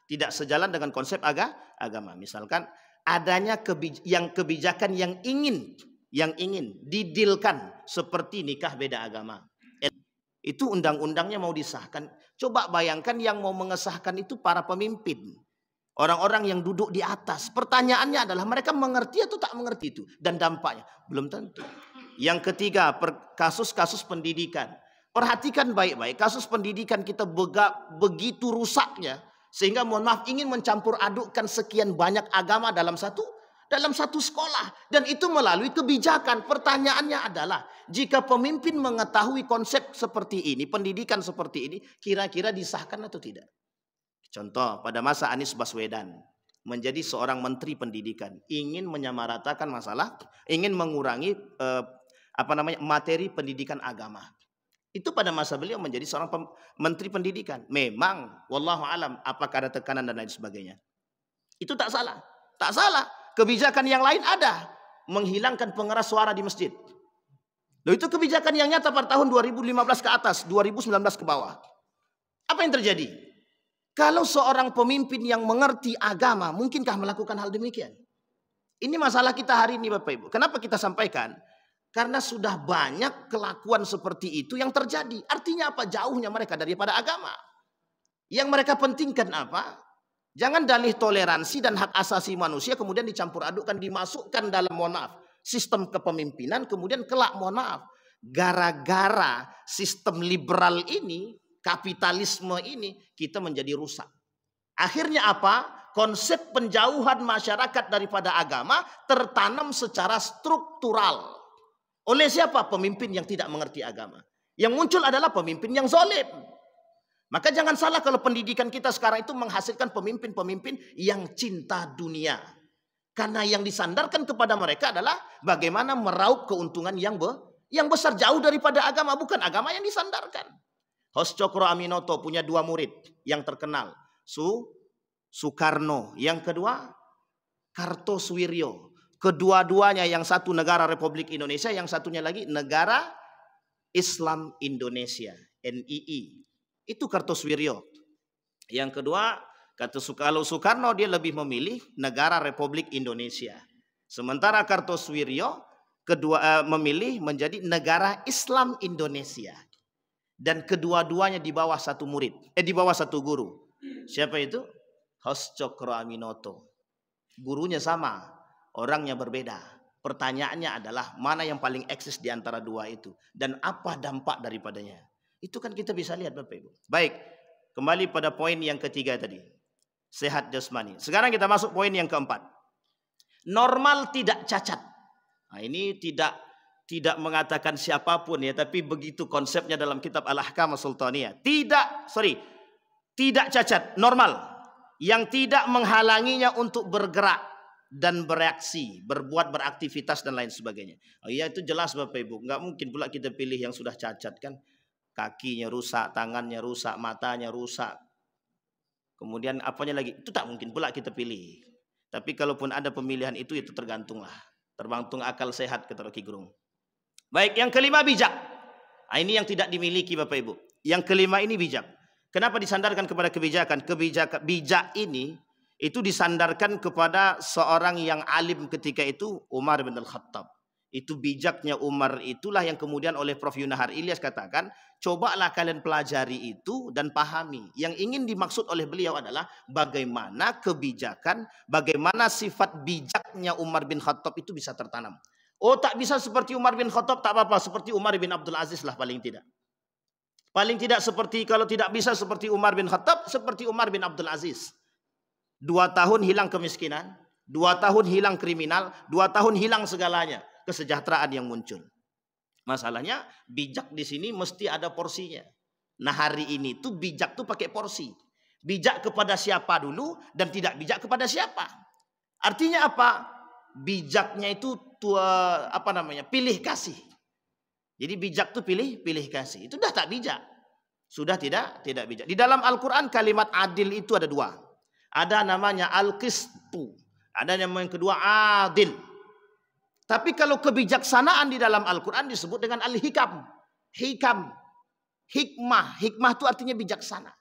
Speaker 1: tidak sejalan dengan konsep agama. Misalkan adanya kebijakan yang ingin didilkan seperti nikah beda agama. Itu undang-undangnya mau disahkan. Coba bayangkan yang mau mengesahkan itu para pemimpin. Orang-orang yang duduk di atas. Pertanyaannya adalah mereka mengerti atau tak mengerti itu. Dan dampaknya belum tentu. Yang ketiga, kasus-kasus pendidikan. Perhatikan baik-baik. Kasus pendidikan kita begitu rusaknya. Sehingga mohon maaf ingin mencampur adukkan sekian banyak agama dalam satu sekolah. Dan itu melalui kebijakan. Pertanyaannya adalah, jika pemimpin mengetahui konsep seperti ini, pendidikan seperti ini, kira-kira disahkan atau tidak? Contoh, pada masa Anies Baswedan menjadi seorang menteri pendidikan, ingin menyamaratakan masalah, ingin mengurangi materi pendidikan agama. Itu pada masa beliau menjadi seorang menteri pendidikan. Memang, wallahu alam, apakah ada tekanan dan lain sebagainya. Itu tak salah. Tak salah. Kebijakan yang lain ada. Menghilangkan pengeras suara di masjid. Loh, itu kebijakan yang nyata pada tahun 2015 ke atas, 2019 ke bawah. Apa yang terjadi? Kalau seorang pemimpin yang mengerti agama, mungkinkah melakukan hal demikian? Ini masalah kita hari ini Bapak Ibu. Kenapa kita sampaikan? Karena sudah banyak kelakuan seperti itu yang terjadi. Artinya apa? Jauhnya mereka daripada agama. Yang mereka pentingkan apa? Jangan dalih toleransi dan hak asasi manusia kemudian dicampur adukkan, dimasukkan dalam, mohon maaf, sistem kepemimpinan, kemudian kelak, mohon maaf, gara-gara sistem liberal ini, kapitalisme ini, kita menjadi rusak. Akhirnya apa? Konsep penjauhan masyarakat daripada agama tertanam secara struktural. Oleh siapa? Pemimpin yang tidak mengerti agama. Yang muncul adalah pemimpin yang zalim. Maka jangan salah kalau pendidikan kita sekarang itu menghasilkan pemimpin-pemimpin yang cinta dunia. Karena yang disandarkan kepada mereka adalah bagaimana meraup keuntungan yang besar, jauh daripada agama. Bukan agama yang disandarkan. Hos Cokro Aminoto punya dua murid yang terkenal. Soekarno. Yang kedua, Kartosuwiryo. Kedua-duanya, yang satu negara Republik Indonesia, yang satunya lagi negara Islam Indonesia, NII. Itu Kartosuwiryo. Yang kedua, kalau Soekarno dia lebih memilih negara Republik Indonesia. Sementara Kartosuwiryo memilih menjadi negara Islam Indonesia. Dan kedua-duanya di bawah satu di bawah satu guru. Siapa itu? Hos Cokro Aminoto. Gurunya sama, orangnya berbeda. Pertanyaannya adalah mana yang paling eksis di antara dua itu dan apa dampak daripadanya. Itu kan kita bisa lihat Bapak Ibu. Baik, kembali pada poin yang ketiga tadi. Sehat jasmani. Sekarang kita masuk poin yang keempat. Normal tidak cacat. Nah, ini tidak mengatakan siapapun ya, tapi begitu konsepnya dalam kitab Al-Ahkam As-Sultaniyah. Tidak cacat, normal. Yang tidak menghalanginya untuk bergerak dan bereaksi, berbuat, beraktivitas dan lain sebagainya. Oh iya, itu jelas Bapak Ibu. Nggak mungkin pula kita pilih yang sudah cacat kan. Kakinya rusak, tangannya rusak, matanya rusak. Kemudian apanya lagi? Itu tak mungkin pula kita pilih. Tapi kalaupun ada pemilihan itu tergantunglah. Tergantung akal sehat kata Rocky Gerung. Baik, yang kelima bijak. Nah, ini yang tidak dimiliki Bapak Ibu. Yang kelima ini bijak. Kenapa disandarkan kepada kebijakan? Bijak ini itu disandarkan kepada seorang yang alim ketika itu, Umar bin Al-Khattab. Itu bijaknya Umar itulah yang kemudian oleh Prof. Yunahar Ilyas katakan, cobalah kalian pelajari itu dan pahami. Yang ingin dimaksud oleh beliau adalah bagaimana kebijakan, bagaimana sifat bijaknya Umar bin Khattab itu bisa tertanam. Oh, tak bisa seperti Umar bin Khattab, tak apa-apa, seperti Umar bin Abdul Aziz lah paling tidak. Paling tidak seperti, kalau tidak bisa seperti Umar bin Khattab, seperti Umar bin Abdul Aziz. 2 tahun hilang kemiskinan, 2 tahun hilang kriminal, 2 tahun hilang segalanya. Kesejahteraan yang muncul. Masalahnya bijak di sini mesti ada porsinya. Nah hari ini tuh bijak tuh pakai porsi. Bijak kepada siapa dulu dan tidak bijak kepada siapa. Artinya apa? Bijaknya itu pilih kasih. Jadi bijak tuh pilih kasih. Itu dah tak bijak. Sudah tidak bijak. Di dalam Al-Quran kalimat adil itu ada 2. Ada namanya al-qistu. Ada yang kedua adil. Tapi kalau kebijaksanaan di dalam Al-Quran disebut dengan al-hikam. Hikmah. Hikmah itu artinya bijaksana.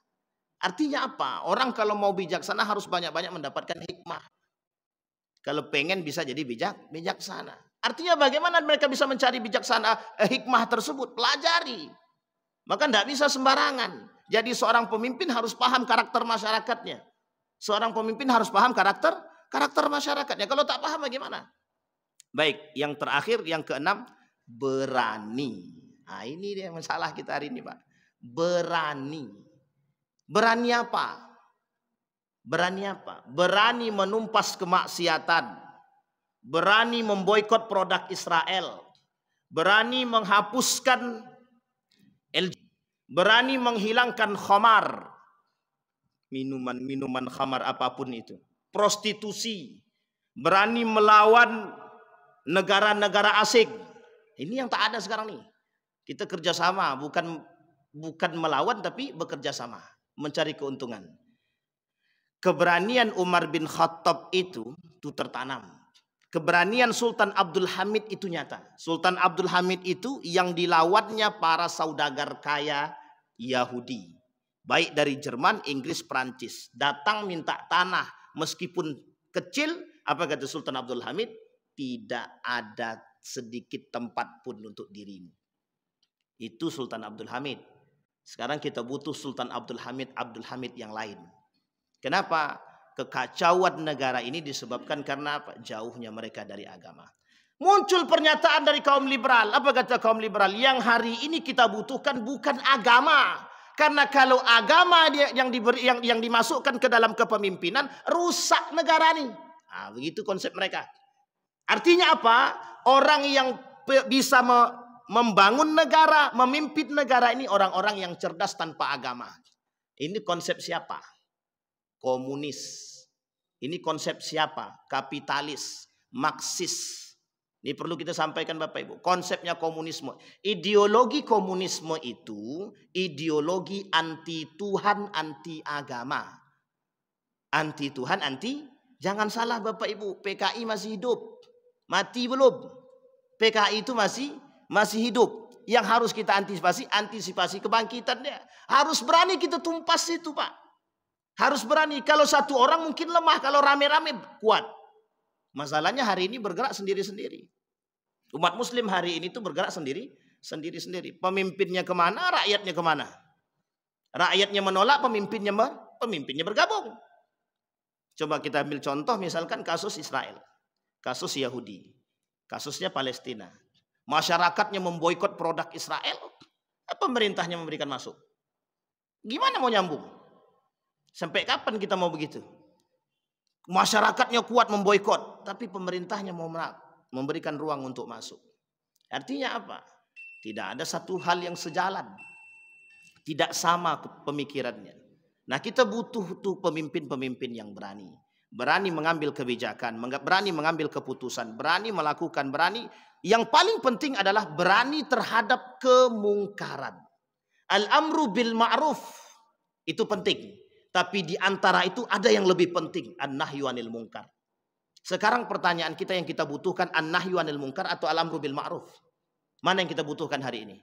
Speaker 1: Artinya apa? Orang kalau mau bijaksana harus banyak-banyak mendapatkan hikmah. Kalau pengen bisa jadi bijaksana. Artinya bagaimana mereka bisa mencari bijaksana hikmah tersebut? Pelajari. Maka tidak bisa sembarangan. Jadi seorang pemimpin harus paham karakter masyarakatnya. Seorang pemimpin harus paham karakter masyarakatnya. Kalau tak paham bagaimana? Baik, yang terakhir, yang keenam, berani. Nah ini dia masalah kita hari ini Pak. Berani. Berani apa? Berani menumpas kemaksiatan. Berani memboikot produk Israel. Berani menghapuskan berani menghilangkan khamar. Minuman khamar apapun itu. Prostitusi. Berani melawan negara-negara asing. Ini yang tak ada sekarang nih. Kita kerjasama, bukan melawan tapi bekerja sama. Mencari keuntungan. Keberanian Umar bin Khattab itu tertanam. Keberanian Sultan Abdul Hamid itu nyata. Sultan Abdul Hamid itu yang dilawannya para saudagar kaya Yahudi. Baik dari Jerman, Inggris, Prancis. Datang minta tanah. Meskipun kecil, apa kata Sultan Abdul Hamid? Tidak ada sedikit tempat pun untuk dirimu. Itu Sultan Abdul Hamid. Sekarang kita butuh Sultan Abdul Hamid yang lain. Kenapa? Kekacauan negara ini disebabkan karena apa? Jauhnya mereka dari agama. Muncul pernyataan dari kaum liberal. Apa kata kaum liberal? Yang hari ini kita butuhkan bukan agama. Karena kalau agama yang dimasukkan ke dalam kepemimpinan, rusak negara ini. Nah, begitu konsep mereka. Artinya apa? Orang yang bisa membangun negara, memimpin negara ini orang-orang yang cerdas tanpa agama. Ini konsep siapa? Komunis. Ini konsep siapa? Kapitalis, Marxis. Ini perlu kita sampaikan Bapak Ibu. Konsepnya komunisme. Ideologi komunisme itu ideologi anti Tuhan, anti agama. Anti Tuhan, jangan salah Bapak Ibu. PKI masih hidup. Mati belum? PKI itu masih hidup. Yang harus kita antisipasi kebangkitannya. Harus berani kita tumpas itu Pak. Harus berani. Kalau satu orang mungkin lemah. Kalau rame-rame kuat. Masalahnya hari ini bergerak sendiri-sendiri. Umat muslim hari ini tuh bergerak sendiri-sendiri. Pemimpinnya kemana, rakyatnya kemana. Rakyatnya menolak, pemimpinnya bergabung. Coba kita ambil contoh misalkan kasus Israel. Kasus Yahudi. Kasusnya Palestina. Masyarakatnya memboikot produk Israel. Pemerintahnya memberikan masuk. Gimana mau nyambung? Sampai kapan kita mau begitu? Masyarakatnya kuat memboikot, tapi pemerintahnya mau memberikan ruang untuk masuk. Artinya apa? Tidak ada satu hal yang sejalan. Tidak sama pemikirannya. Nah, kita butuh tuh pemimpin-pemimpin yang berani. Berani mengambil kebijakan, berani mengambil keputusan, berani melakukan, berani. Yang paling penting adalah berani terhadap kemungkaran. Al-amru bil ma'ruf itu penting. Tapi di antara itu ada yang lebih penting, an-nahyu 'anil munkar. Sekarang pertanyaan kita yang kita butuhkan an-nahyu 'anil munkar atau al-amru bil ma'ruf? Mana yang kita butuhkan hari ini?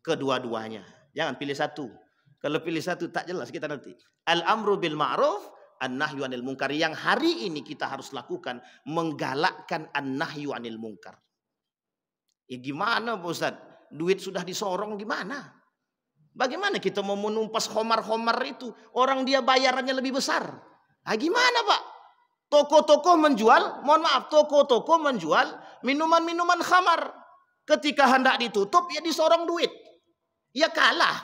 Speaker 1: Kedua-duanya. Jangan pilih satu. Kalau pilih satu tak jelas kita nanti. Al-amru bil ma'ruf, an-nahyu 'anil munkar. Yang hari ini kita harus lakukan menggalakkan an-nahyu 'anil munkar. Ya gimana Pak Ustaz? Duit sudah disorong gimana? Bagaimana kita mau menumpas khomar-khomar itu? Orang dia bayarannya lebih besar. Nah, gimana Pak? Toko-toko menjual, mohon maaf, toko-toko menjual minuman-minuman khamar. Ketika hendak ditutup, ya disorong duit. Ya kalah.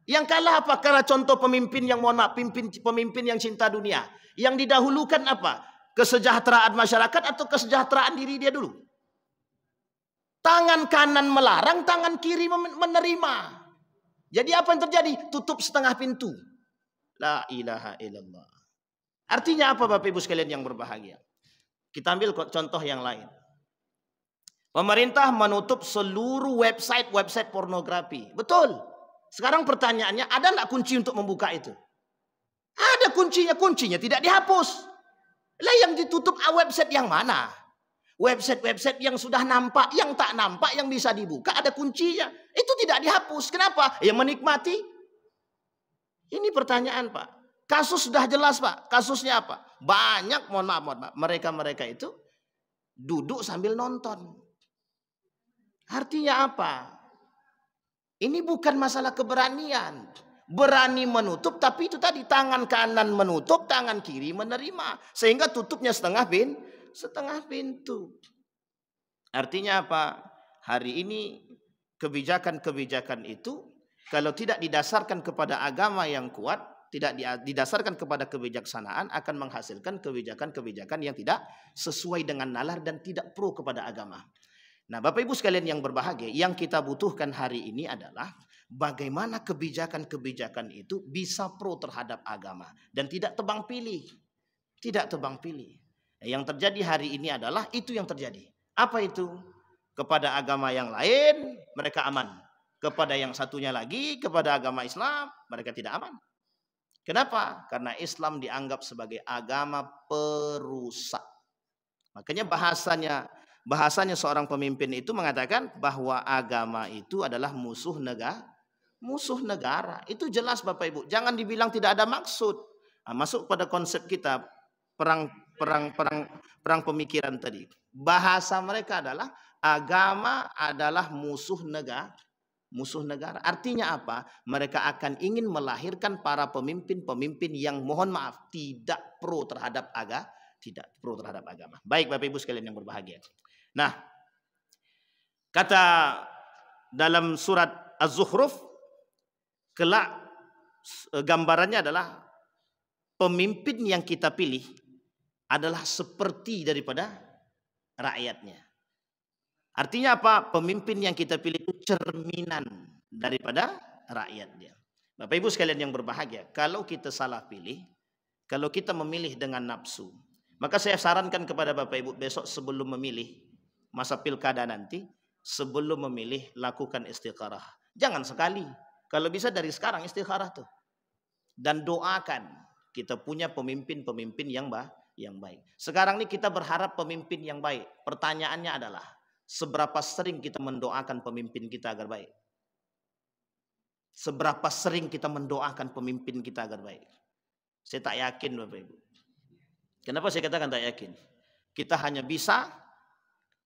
Speaker 1: Yang kalah apa? Karena contoh pemimpin yang mohon maaf, pemimpin yang cinta dunia. Yang didahulukan apa? Kesejahteraan masyarakat atau kesejahteraan diri dia dulu? Tangan kanan melarang, tangan kiri menerima. Jadi apa yang terjadi? Tutup setengah pintu. La ilaha illallah. Artinya apa Bapak Ibu sekalian yang berbahagia? Kita ambil contoh yang lain. Pemerintah menutup seluruh website pornografi. Betul. Sekarang pertanyaannya, ada nggak kunci untuk membuka itu? Ada kuncinya tidak dihapus. Lah yang ditutup website yang mana? Website yang sudah nampak, yang tak nampak, yang bisa dibuka ada kuncinya. Itu tidak dihapus. Kenapa? Ya menikmati. Ini pertanyaan Pak. Kasus sudah jelas Pak. Kasusnya apa? Banyak, mohon maaf. Mereka itu duduk sambil nonton. Artinya apa? Ini bukan masalah keberanian. Berani menutup, tapi itu tadi tangan kanan menutup, tangan kiri menerima. Sehingga tutupnya setengah pintu. Artinya apa? Hari ini kebijakan-kebijakan itu kalau tidak didasarkan kepada agama yang kuat, tidak didasarkan kepada kebijaksanaan, akan menghasilkan kebijakan-kebijakan yang tidak sesuai dengan nalar dan tidak pro kepada agama. Nah, Bapak Ibu sekalian yang berbahagia, yang kita butuhkan hari ini adalah bagaimana kebijakan-kebijakan itu bisa pro terhadap agama dan tidak tebang pilih. Tidak tebang pilih. Yang terjadi hari ini adalah itu yang terjadi. Apa itu? Kepada agama yang lain mereka aman. Kepada yang satunya lagi, kepada agama Islam, mereka tidak aman. Kenapa? Karena Islam dianggap sebagai agama perusak. Makanya bahasanya seorang pemimpin itu mengatakan bahwa agama itu adalah musuh negara. Itu jelas Bapak Ibu. Jangan dibilang tidak ada maksud. Nah, masuk pada konsep kita perang pemikiran tadi. Bahasa mereka adalah agama adalah musuh negara. Artinya apa? Mereka akan ingin melahirkan para pemimpin yang mohon maaf tidak pro terhadap agama. Baik Bapak Ibu sekalian yang berbahagia. Nah, kata dalam surat Az-Zukhruf, kelak gambarannya adalah pemimpin yang kita pilih adalah seperti daripada rakyatnya. Artinya apa? Pemimpin yang kita pilih itu cerminan daripada rakyatnya. Bapak Ibu sekalian yang berbahagia, kalau kita salah pilih, kalau kita memilih dengan nafsu, maka saya sarankan kepada Bapak Ibu besok sebelum memilih, masa pilkada nanti, sebelum memilih lakukan istikharah. Jangan sekali, kalau bisa dari sekarang istikharah tuh. Dan doakan kita punya pemimpin yang baik. Sekarang ini kita berharap pemimpin yang baik. Pertanyaannya adalah, seberapa sering kita mendoakan pemimpin kita agar baik? Seberapa sering kita mendoakan pemimpin kita agar baik? Saya tak yakin Bapak Ibu. Kenapa saya katakan tak yakin? Kita hanya bisa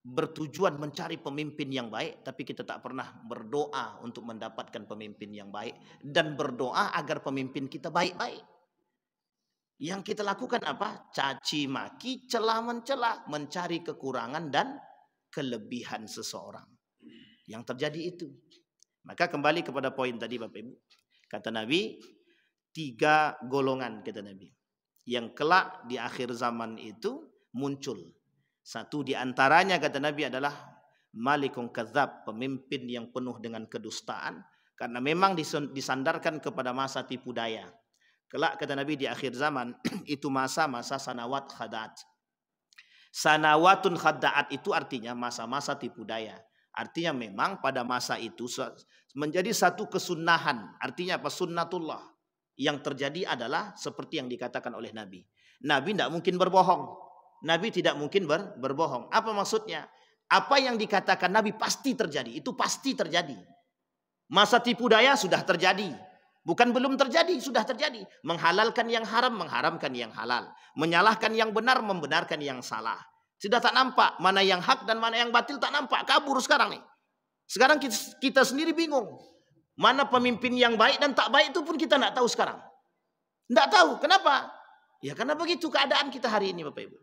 Speaker 1: bertujuan mencari pemimpin yang baik, tapi kita tak pernah berdoa untuk mendapatkan pemimpin yang baik dan berdoa agar pemimpin kita baik-baik. Yang kita lakukan apa? Caci maki, celah mencela, mencari kekurangan dan kelebihan seseorang. Yang terjadi itu. Maka kembali kepada poin tadi Bapak Ibu. Kata Nabi, 3 golongan kata Nabi. Yang kelak di akhir zaman itu muncul. Satu di antaranya kata Nabi adalah malikun kadzab, pemimpin yang penuh dengan kedustaan. Karena memang disandarkan kepada masa tipu daya. Kelak kata Nabi di akhir zaman itu masa sanawat khada'at. Sanawatun khada'at itu artinya masa-masa tipu daya. Artinya memang pada masa itu menjadi satu kesunahan. Artinya apa? Sunnatullah. Yang terjadi adalah seperti yang dikatakan oleh Nabi. Nabi tidak mungkin berbohong. Nabi tidak mungkin berbohong. Apa maksudnya? Apa yang dikatakan Nabi pasti terjadi. Itu pasti terjadi. Masa tipu daya sudah terjadi. Bukan belum terjadi, sudah terjadi. Menghalalkan yang haram, mengharamkan yang halal. Menyalahkan yang benar, membenarkan yang salah. Sudah tak nampak mana yang hak dan mana yang batil, tak nampak. Kabur sekarang nih. Sekarang kita sendiri bingung. Mana pemimpin yang baik dan tak baik itu pun kita tidak tahu sekarang. Tidak tahu. Kenapa? Ya karena begitu keadaan kita hari ini Bapak Ibu.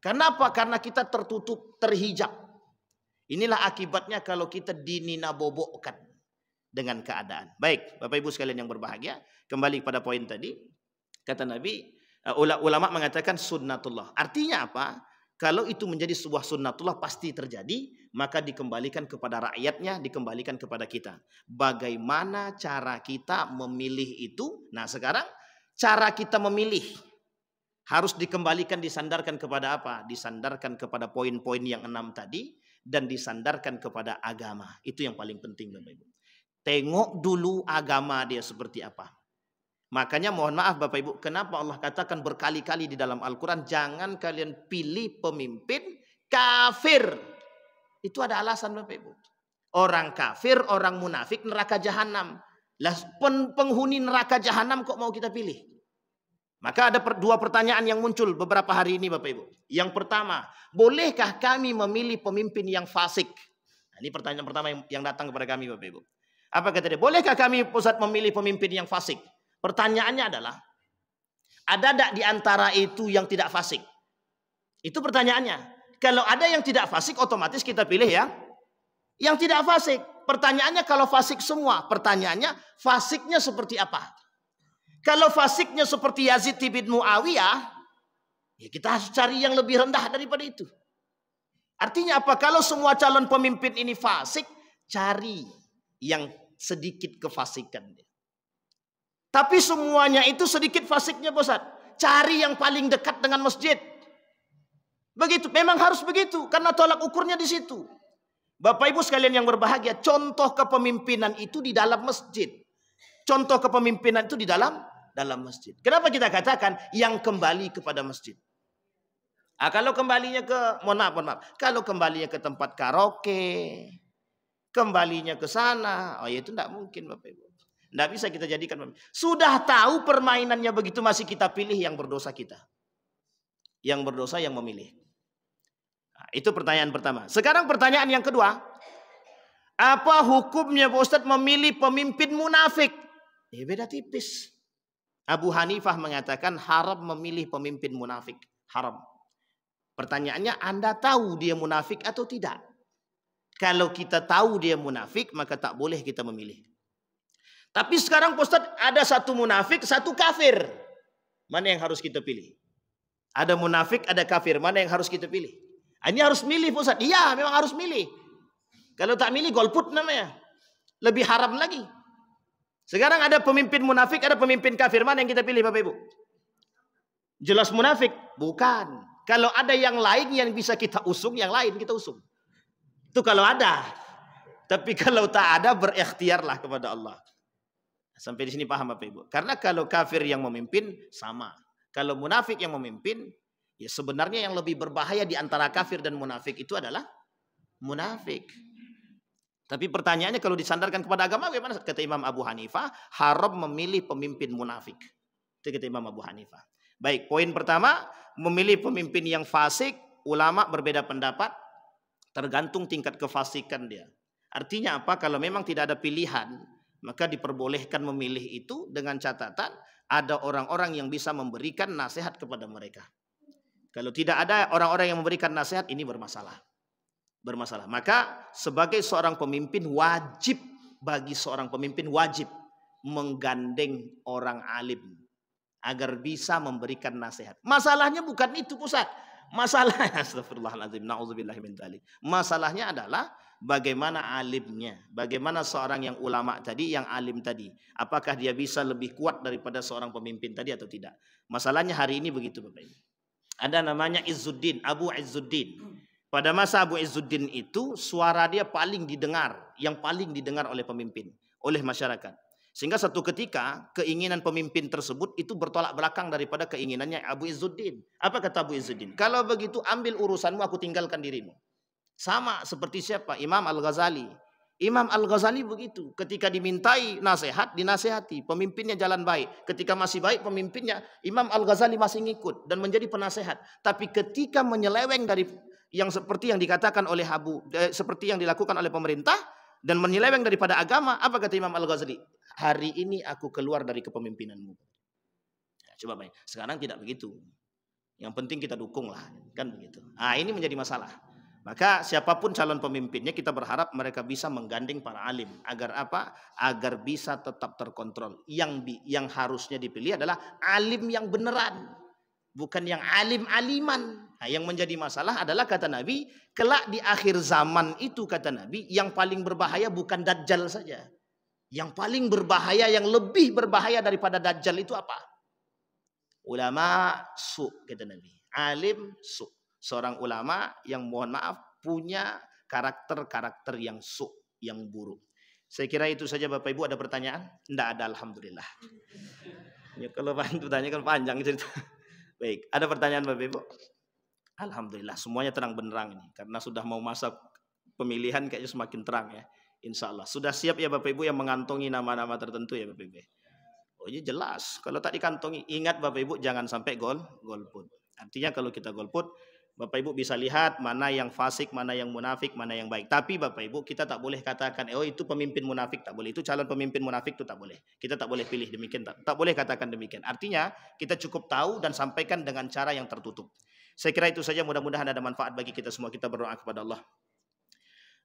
Speaker 1: Kenapa? Karena kita tertutup, terhijab. Inilah akibatnya kalau kita dinina bobokkan. dengan keadaan. Baik, Bapak Ibu sekalian yang berbahagia, kembali pada poin tadi, kata Nabi, ulama mengatakan sunnatullah. Artinya apa? Kalau itu menjadi sebuah sunnatullah pasti terjadi, maka dikembalikan kepada rakyatnya, dikembalikan kepada kita. Bagaimana cara kita memilih itu? Nah sekarang cara kita memilih harus dikembalikan, disandarkan kepada apa? Disandarkan kepada poin-poin yang 6 tadi, dan disandarkan kepada agama. Itu yang paling penting Bapak Ibu. Tengok dulu agama dia seperti apa. Makanya mohon maaf Bapak Ibu, kenapa Allah katakan berkali-kali di dalam Al-Quran, jangan kalian pilih pemimpin kafir. Itu ada alasan Bapak Ibu. Orang kafir, orang munafik, neraka jahanam. Lah penghuni neraka jahanam kok mau kita pilih? Maka ada dua pertanyaan yang muncul beberapa hari ini Bapak Ibu. Yang pertama, bolehkah kami memilih pemimpin yang fasik? Nah, ini pertanyaan pertama yang datang kepada kami Bapak Ibu. Apa kata dia? Bolehkah kami Ustaz memilih pemimpin yang fasik? Pertanyaannya adalah, ada tidak di antara itu yang tidak fasik? Itu pertanyaannya. Kalau ada yang tidak fasik, otomatis kita pilih ya yang tidak fasik. Pertanyaannya kalau fasik semua, pertanyaannya fasiknya seperti apa? Kalau fasiknya seperti Yazid bin Muawiyah, ya kita harus cari yang lebih rendah daripada itu. Artinya apa? Kalau semua calon pemimpin ini fasik, cari yang sedikit kefasikan. Tapi semuanya itu sedikit fasiknya Ustaz. Cari yang paling dekat dengan masjid. Begitu, memang harus begitu karena tolak ukurnya di situ. Bapak Ibu sekalian yang berbahagia, contoh kepemimpinan itu di dalam masjid. Contoh kepemimpinan itu di dalam masjid. Kenapa kita katakan yang kembali kepada masjid? Kalau kembalinya ke, mohon maaf, kalau kembalinya ke tempat karaoke, kembalinya ke sana, oh ya itu tidak mungkin Bapak Ibu. Tidak bisa kita jadikan. Sudah tahu permainannya begitu masih kita pilih yang berdosa kita. Yang berdosa yang memilih. Nah, itu pertanyaan pertama. Sekarang pertanyaan yang kedua. Apa hukumnya Pak Ustadz memilih pemimpin munafik? Ya beda tipis. Abu Hanifah mengatakan haram memilih pemimpin munafik. Haram. Pertanyaannya, Anda tahu dia munafik atau tidak? Kalau kita tahu dia munafik, maka tak boleh kita memilih. Tapi sekarang Pak Ustadz ada satu munafik, satu kafir. Mana yang harus kita pilih? Ada munafik, ada kafir. Mana yang harus kita pilih? Ini harus milih Pak Ustadz. Iya, memang harus milih. Kalau tak milih, golput namanya. Lebih haram lagi. Sekarang ada pemimpin munafik, ada pemimpin kafir. Mana yang kita pilih Bapak Ibu? Jelas munafik? Bukan. Kalau ada yang lain yang bisa kita usung, yang lain kita usung. Itu kalau ada. Tapi kalau tak ada, berikhtiarlah kepada Allah. Sampai di sini paham Bapak Ibu? Karena kalau kafir yang memimpin, sama. Kalau munafik yang memimpin, ya sebenarnya yang lebih berbahaya di antara kafir dan munafik itu adalah munafik. Tapi pertanyaannya kalau disandarkan kepada agama bagaimana? Kata Imam Abu Hanifah, haram memilih pemimpin munafik. Itu kata Imam Abu Hanifah. Baik, poin pertama, memilih pemimpin yang fasik, ulama berbeda pendapat, tergantung tingkat kefasikan dia. Artinya apa? Kalau memang tidak ada pilihan, maka diperbolehkan memilih itu dengan catatan ada orang-orang yang bisa memberikan nasihat kepada mereka. Kalau tidak ada orang-orang yang memberikan nasihat, ini bermasalah. Maka sebagai seorang pemimpin wajib, bagi seorang pemimpin wajib menggandeng orang alim agar bisa memberikan nasihat. Masalahnya bukan itu Ustaz. Masalahnya astagfirullahaladzim, na'udzubillahi min dzalik. Masalahnya adalah bagaimana alimnya, bagaimana seorang yang ulama tadi, yang alim tadi, apakah dia bisa lebih kuat daripada seorang pemimpin tadi atau tidak. Masalahnya hari ini begitu Bapak Ibu. Ada namanya Izzuddin, Abu Izzuddin. Pada masa Abu Izzuddin itu suara dia paling didengar, yang paling didengar oleh pemimpin, oleh masyarakat. Sehingga satu ketika keinginan pemimpin tersebut itu bertolak belakang daripada keinginannya Abu Izzuddin. Apa kata Abu Izzuddin? Kalau begitu ambil urusanmu, aku tinggalkan dirimu. Sama seperti siapa? Imam Al-Ghazali. Imam Al-Ghazali begitu. Ketika dimintai nasihat, dinasihati. Pemimpinnya jalan baik. Ketika masih baik pemimpinnya, Imam Al-Ghazali masih ngikut dan menjadi penasehat. Tapi ketika menyeleweng dari yang seperti yang dikatakan oleh seperti yang dilakukan oleh pemerintah dan menyeleweng daripada agama, apa kata Imam Al-Ghazali? Hari ini aku keluar dari kepemimpinanmu. Ya, coba baik. Sekarang tidak begitu. Yang penting kita dukung lah, kan begitu. Ini menjadi masalah. Maka siapapun calon pemimpinnya kita berharap mereka bisa menggandeng para alim agar apa? Agar bisa tetap terkontrol. Yang harusnya dipilih adalah alim yang beneran, bukan yang alim-aliman. Nah, yang menjadi masalah adalah kata Nabi, kelak di akhir zaman itu kata Nabi, yang paling berbahaya bukan Dajjal saja. Yang paling berbahaya, yang lebih berbahaya daripada Dajjal itu apa? Ulama su, kata Nabi. Alim su. Seorang ulama yang mohon maaf punya karakter-karakter yang su, yang buruk. Saya kira itu saja Bapak Ibu. Ada pertanyaan? Tidak ada, alhamdulillah. Ya, kalau bantu tanya kan panjang cerita. Baik, ada pertanyaan Bapak Ibu? Alhamdulillah, semuanya terang benderang ini. Karena sudah mau masa pemilihan kayaknya semakin terang ya. Insya Allah. Sudah siap ya Bapak Ibu yang mengantongi nama-nama tertentu ya Bapak Ibu? Oh iya jelas. Kalau tak dikantongi, ingat Bapak Ibu jangan sampai golput. Artinya kalau kita golput, Bapak Ibu bisa lihat mana yang fasik, mana yang munafik, mana yang baik. Tapi Bapak Ibu kita tak boleh katakan, oh itu pemimpin munafik, tak boleh. Itu calon pemimpin munafik itu tak boleh. Kita tak boleh pilih demikian, tak boleh katakan demikian. Artinya kita cukup tahu dan sampaikan dengan cara yang tertutup. Saya kira itu saja, mudah-mudahan ada manfaat bagi kita semua. Kita berdoa kepada Allah.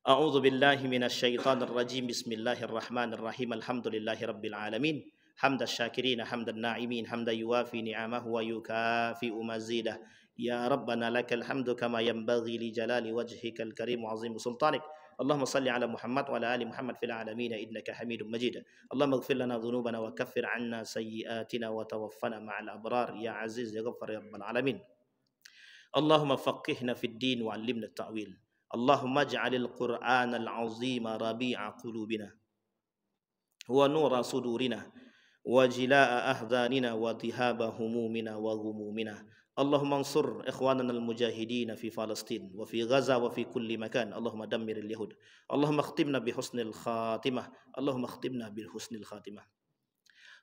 Speaker 1: A'udzu billahi minasyaitonir rajim. Bismillahirrahmanirrahim. Alhamdulillahirabbil alamin. Hamdan syakirin, hamdan na'imin, hamdan yuwafi ni'amahu wa yukafi'u mazidah. Ya Rabbana lakal hamdu kama yanbaghi li jalali wajhikal karim wa azim sultanik. Allahumma salli ala Muhammad wa ala ali Muhammad fil alamin innaka Hamidum Majid. Allahumma ighfir lana dhunubana wa kaffir 'anna sayyi'atina wa tawaffana ma'al abrar ya aziz ya ghaffar ya rabbal alamin. Allahumma faqihna fid din wa 'allimna at-ta'wil. Allahumma ij'alil Qur'anal 'azima rabi'a qulubina wa nura sudurina wa jilaa ahzanina wa dhihaba humumina wa ghumumina. Allahumma ansur ikhwanana al-mujahidin fi Palestin wa fi Gaza wa fi kulli makan. Allahumma dammir al-yahud. Allahumma khtimna bi husnil khatimah. Allahumma khtimna bil husnil khatimah.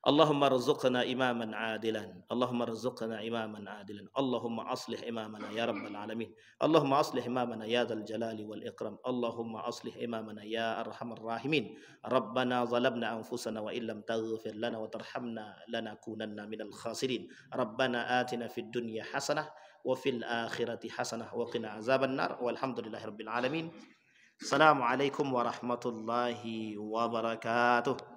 Speaker 1: Allahumma rzuqna imaman adilan. Allahumma rzuqna imaman adilan. Allahumma aslih imamana ya rabbal alamin. Allahumma aslih imamana ya dzal jalali wal ikram. Allahumma aslih imamana ya arhamar rahimin. Rabbana zalamna anfusana wa illam taghfir lana wa tarhamna lanakunanna minal khasirin. Rabbana atina fid dunya hasanah wa fil akhirati hasanah wa qina azaban nar. Walhamdulillahirabbil alamin. Assalamualaikum warahmatullahi wabarakatuh.